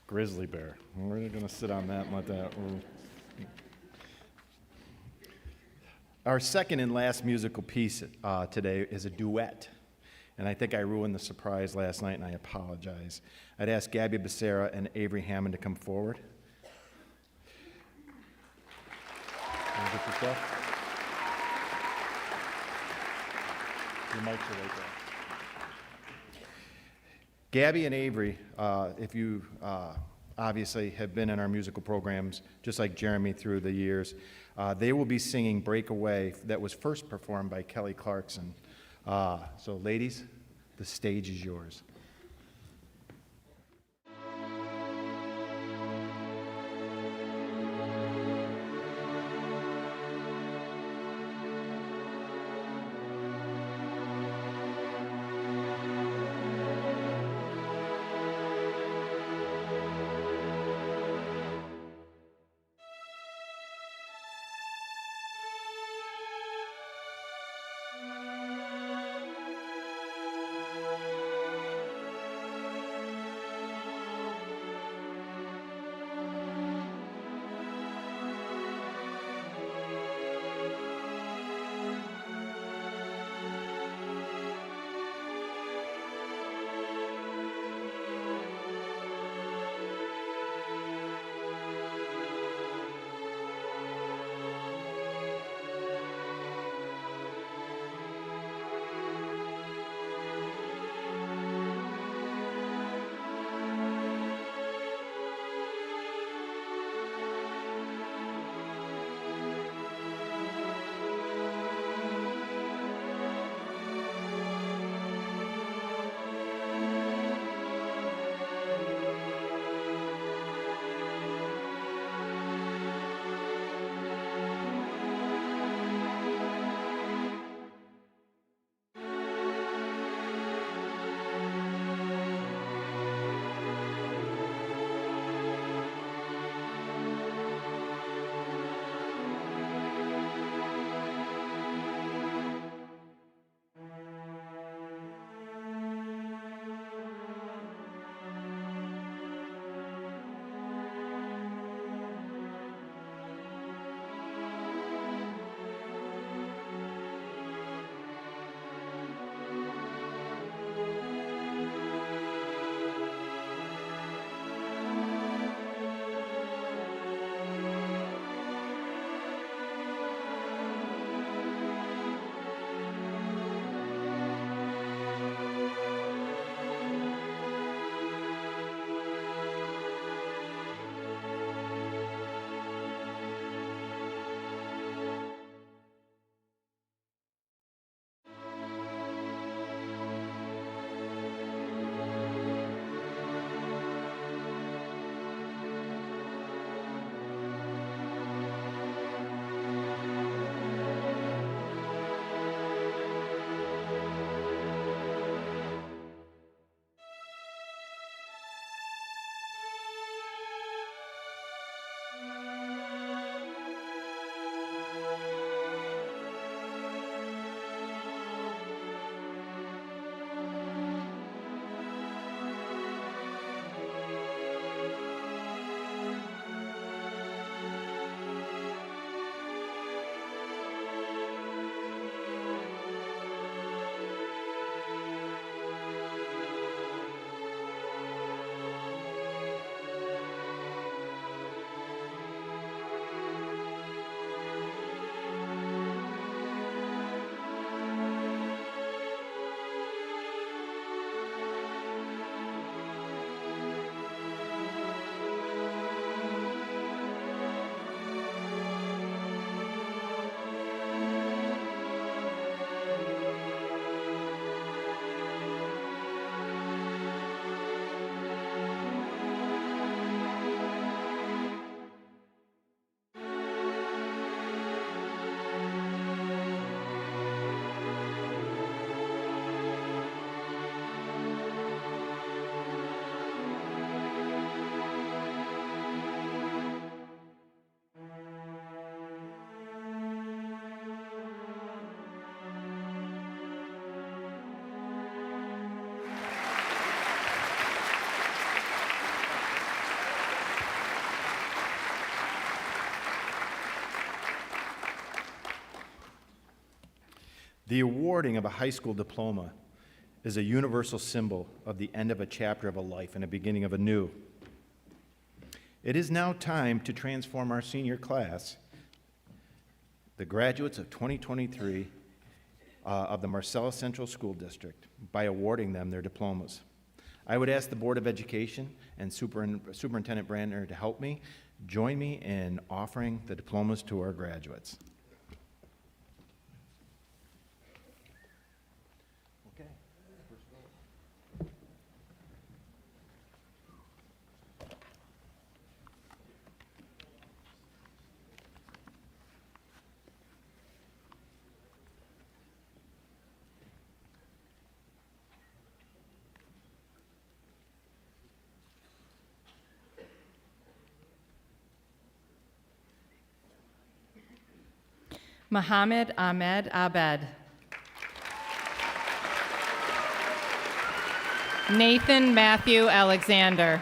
Grizzly bear. We're going to sit on that and let that. Our second and last musical piece today is a duet. And I think I ruined the surprise last night, and I apologize. I'd ask Gabby Becerra and Avery Hammond to come forward. Wanna get your stuff? Your mics are right there. Gabby and Avery, if you obviously have been in our musical programs, just like Jeremy through the years, they will be singing Breakaway that was first performed by Kelly Clarkson. So ladies, the stage is yours. The awarding of a high school diploma is a universal symbol of the end of a chapter of a life and a beginning of a new. It is now time to transform our senior class, the graduates of 2023 of the Marcellus Central School District, by awarding them their diplomas. I would ask the Board of Education and Superintendent Brandner to help me, join me in offering the diplomas to our graduates. Okay. Muhammad Ahmed Abed. Nathan Matthew Alexander.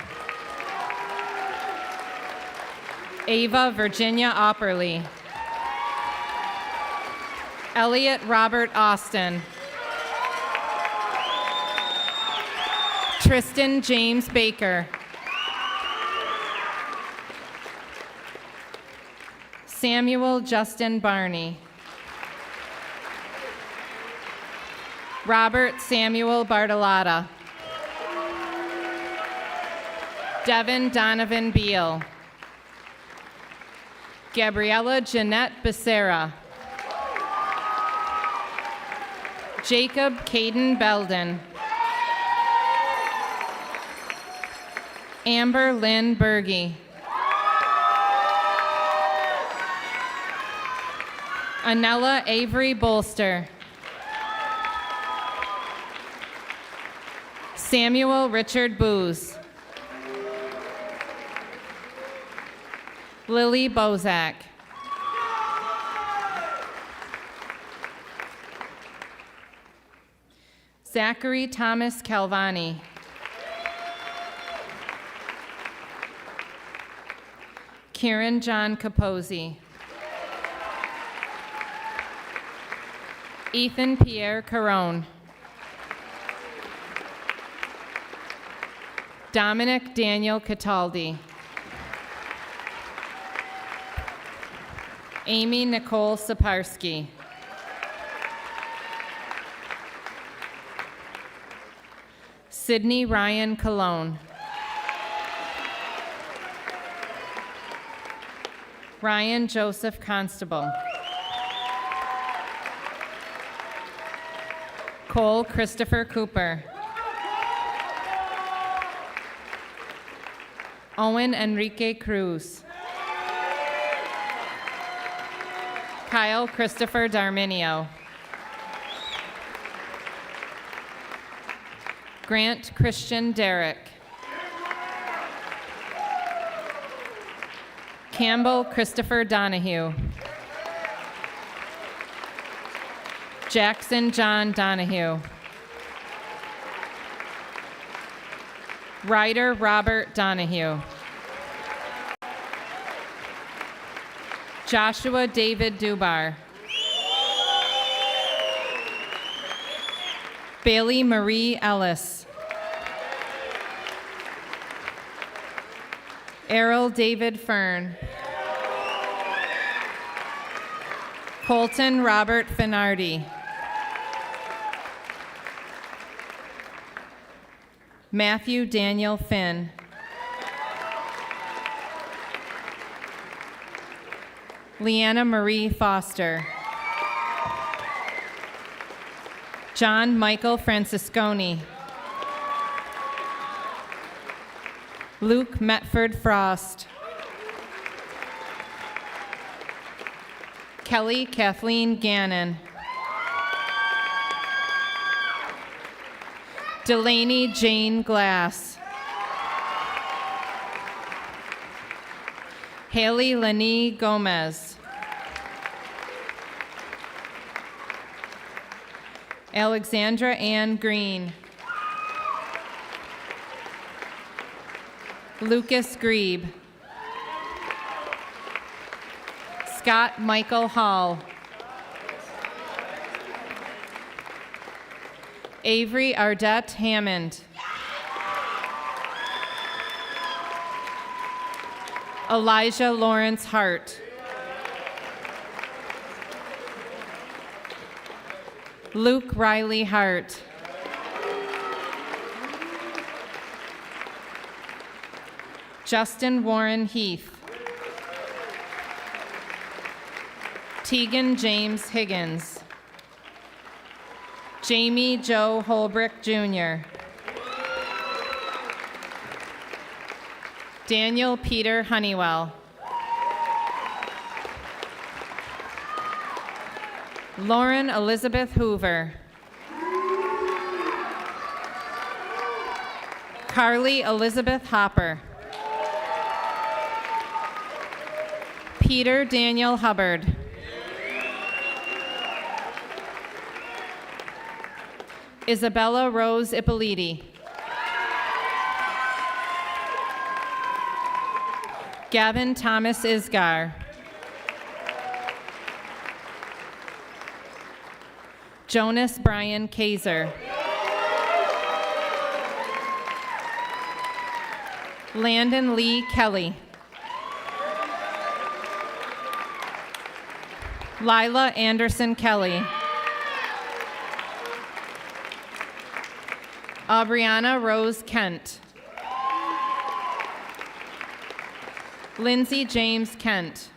Ava Virginia Opperly. Elliot Robert Austin. Tristan James Baker. Samuel Justin Barney. Robert Samuel Bartolotta. Devin Donovan Beal. Gabriella Jeanette Becerra. Jacob Caden Belden. Amber Lynn Berge. Anella Avery Bolster. Samuel Richard Booz. Lily Bozak. Zachary Thomas Calvani. Kieran John Capozzi. Ethan Pierre Caron. Dominic Daniel Cataldi. Amy Nicole Saparski. Sydney Ryan Cologne. Ryan Joseph Constable. Cole Christopher Cooper. Owen Enrique Cruz. Kyle Christopher Darminio. Grant Christian Derrick. Campbell Christopher Donahue. Jackson John Donahue. Ryder Robert Donahue. Joshua David Dubar. Bailey Marie Ellis. Errol David Fern. Colton Robert Finardi. Matthew Daniel Finn. Leanna Marie Foster. John Michael Francisconi. Luke Metford Frost. Kelly Kathleen Gannon. Delaney Jane Glass. Haley Lanie Gomez. Alexandra Ann Green. Lucas Grebe. Scott Michael Hall. Avery Ardette Hammond. Elijah Lawrence Hart. Luke Riley Hart. Justin Warren Heath. Tegan James Higgins. Jamie Joe Holbrook Jr. Daniel Peter Honeywell. Lauren Elizabeth Hoover. Carly Elizabeth Hopper. Peter Daniel Hubbard. Isabella Rose Ippoliti. Gavin Thomas Isgar. Jonas Brian Kaiser. Landon Lee Kelly. Lila Anderson Kelly. Aubriana Rose Kent. Lindsay James Kent.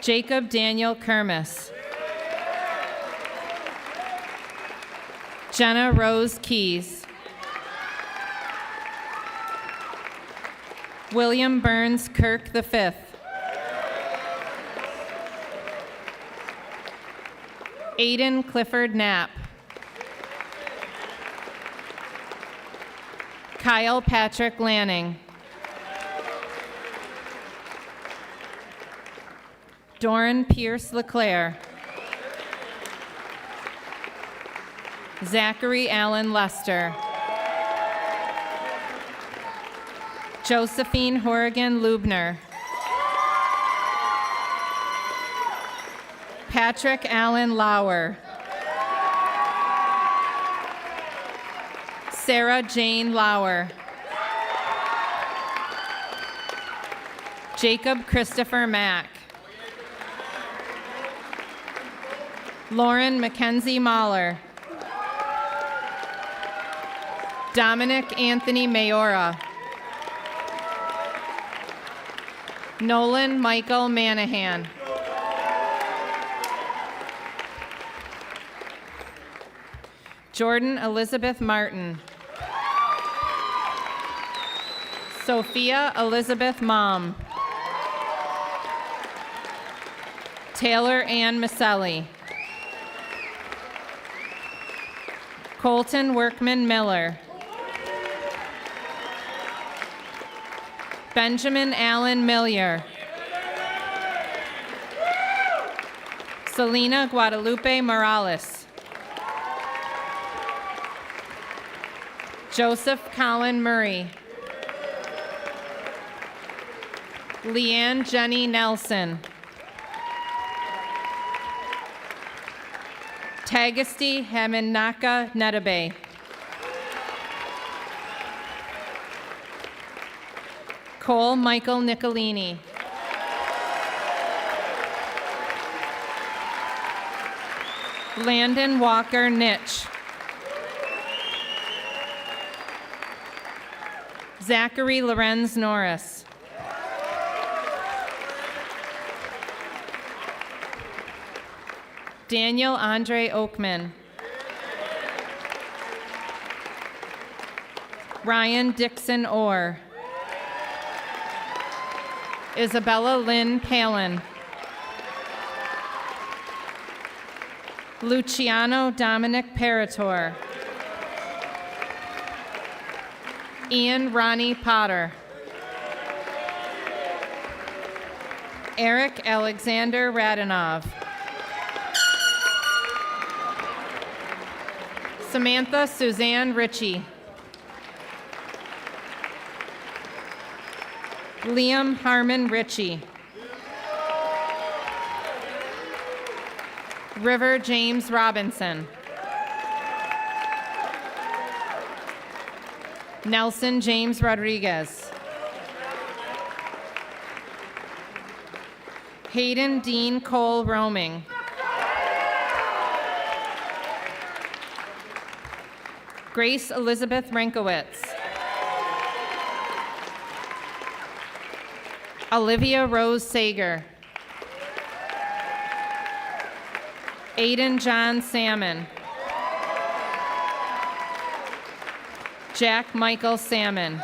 Jacob Daniel Kermis. Jenna Rose Keys. William Burns Kirk V. Aiden Clifford Knapp. Kyle Patrick Lanning. Doran Pierce LeClaire. Zachary Allen Lester. Josephine Horrigan Lubner. Patrick Allen Lauer. Sarah Jane Lauer. Jacob Christopher Mack. Lauren Mackenzie Mahler. Dominic Anthony Mayora. Nolan Michael Manahan. Jordan Elizabeth Martin. Sophia Elizabeth Mom. Taylor Ann Maselli. Colton Workman Miller. Benjamin Allen Millier. Selena Guadalupe Morales. Joseph Colin Murray. Leanne Jenny Nelson. Tagasty Haminaka Netabe. Cole Michael Nicolini. Landon Walker Nitch. Zachary Lorenz Norris. Daniel Andre Oakman. Ryan Dixon Orr. Isabella Lynn Palin. Luciano Dominic Parator. Ian Ronnie Potter. Eric Alexander Radinov. Samantha Suzanne Ritchie. Liam Harmon Ritchie. River James Robinson. Nelson James Rodriguez. Hayden Dean Cole Roaming. Grace Elizabeth Renkowitz. Olivia Rose Sager. Aiden John Salmon. Jack Michael Salmon.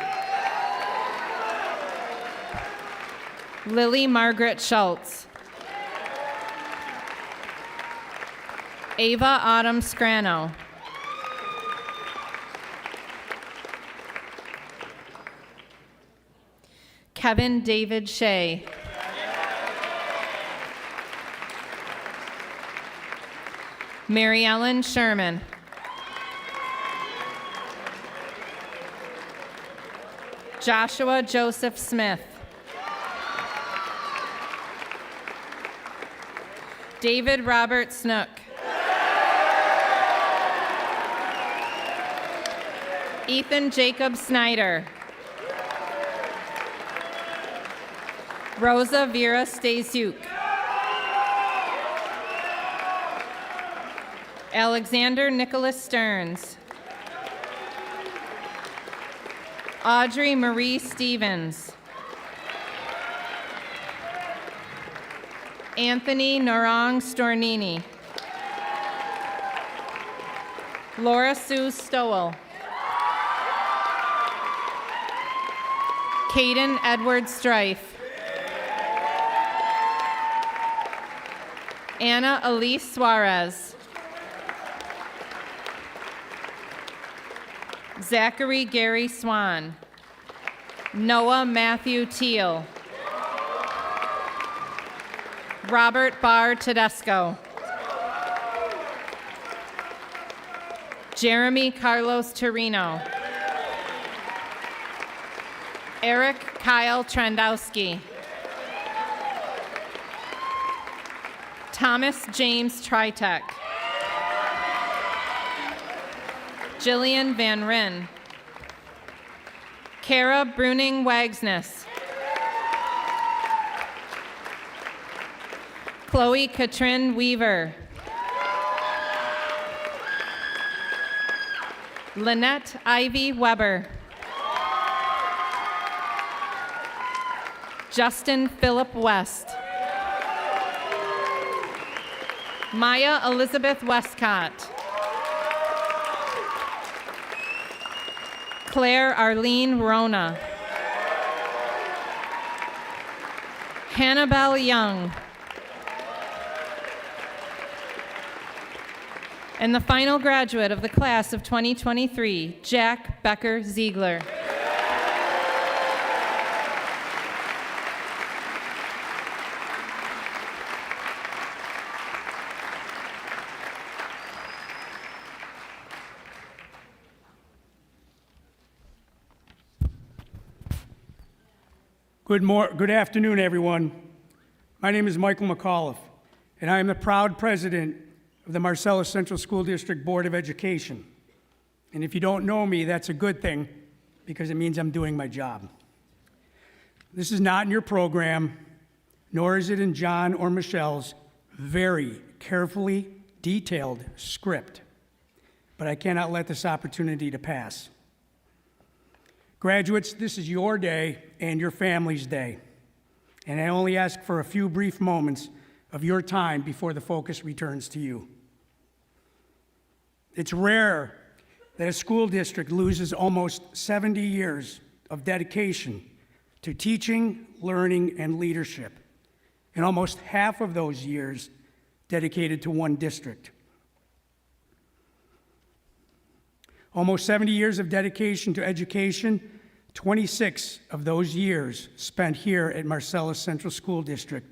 Lily Margaret Schultz. Ava Autumn Scrano. Kevin David Shea. Mary Ellen Sherman. Joshua Joseph Smith. David Robert Snook. Ethan Jacob Snyder. Rosa Vera Stasiuk. Alexander Nicholas Stearns. Audrey Marie Stevens. Anthony Narong Stornini. Laura Sue Stowell. Caden Edward Strife. Anna Elise Suarez. Zachary Gary Swan. Noah Matthew Teal. Robert Barr Tedesco. Jeremy Carlos Torino. Eric Kyle Trendowski. Thomas James Tritek. Jillian Van Ryn. Kara Bruning Wagsness. Chloe Katrin Weaver. Lynette Ivy Weber. Justin Philip West. Maya Elizabeth Westcott. Claire Arlene Rona. Hannibal Young. And the final graduate of the class of 2023, Jack Becker Ziegler. Good afternoon, everyone. My name is Michael McAuliffe, and I am the proud president of the Marcellus Central School District Board of Education. And if you don't know me, that's a good thing, because it means I'm doing my job. This is not in your program, nor is it in John or Michelle's very carefully detailed script, but I cannot let this opportunity to pass. Graduates, this is your day and your family's day, and I only ask for a few brief moments of your time before the focus returns to you. It's rare that a school district loses almost 70 years of dedication to teaching, learning, and leadership, and almost half of those years dedicated to one district. Almost 70 years of dedication to education, 26 of those years spent here at Marcellus Central School District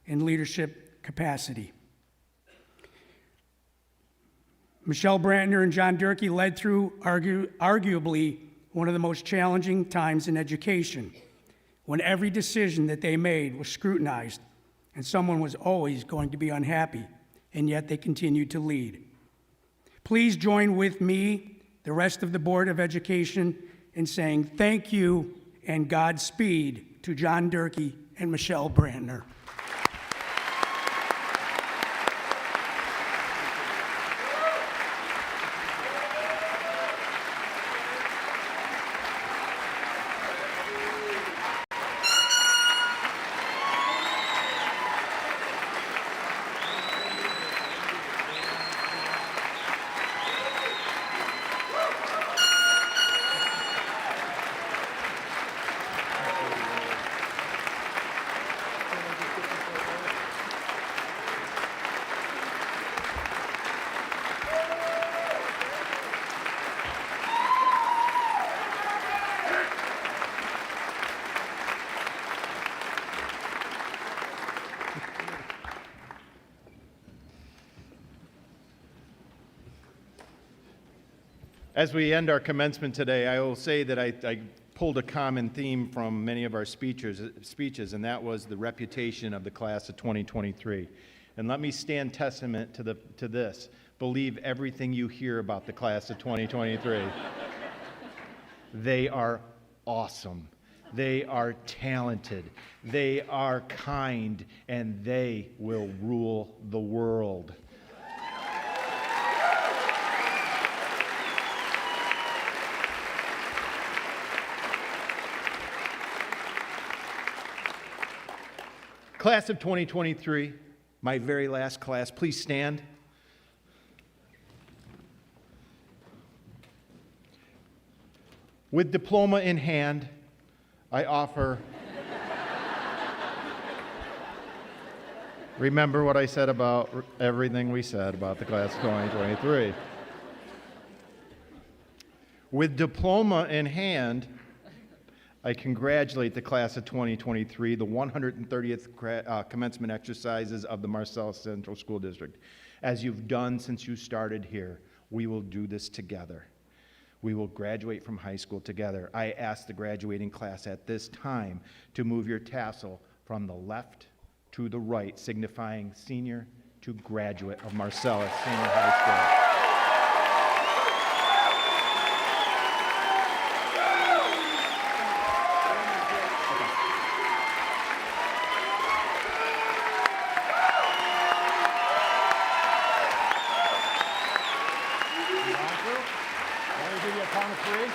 in leadership capacity. Michelle Brantner and John Durkee led through arguably one of the most challenging times in education, when every decision that they made was scrutinized and someone was always going to be unhappy, and yet they continue to lead. Please join with me, the rest of the Board of Education, in saying thank you and Godspeed to John Durkee and Michelle Brantner. As we end our commencement today, I will say that I pulled a common theme from many of our speeches, and that was the reputation of the class of 2023. And let me stand testament to this. Believe everything you hear about the class of 2023. They are awesome. They are talented. They are kind, and they will rule the world. Class of 2023, my very last class, please stand. With diploma in hand, I offer. Remember what I said about everything we said about the class of 2023. With diploma in hand, I congratulate the class of 2023, the 130th commencement exercises of the Marcellus Central School District. As you've done since you started here, we will do this together. We will graduate from high school together. I ask the graduating class at this time to move your tassel from the left to the right, signifying senior to graduate of Marcellus Senior High School. Count of three.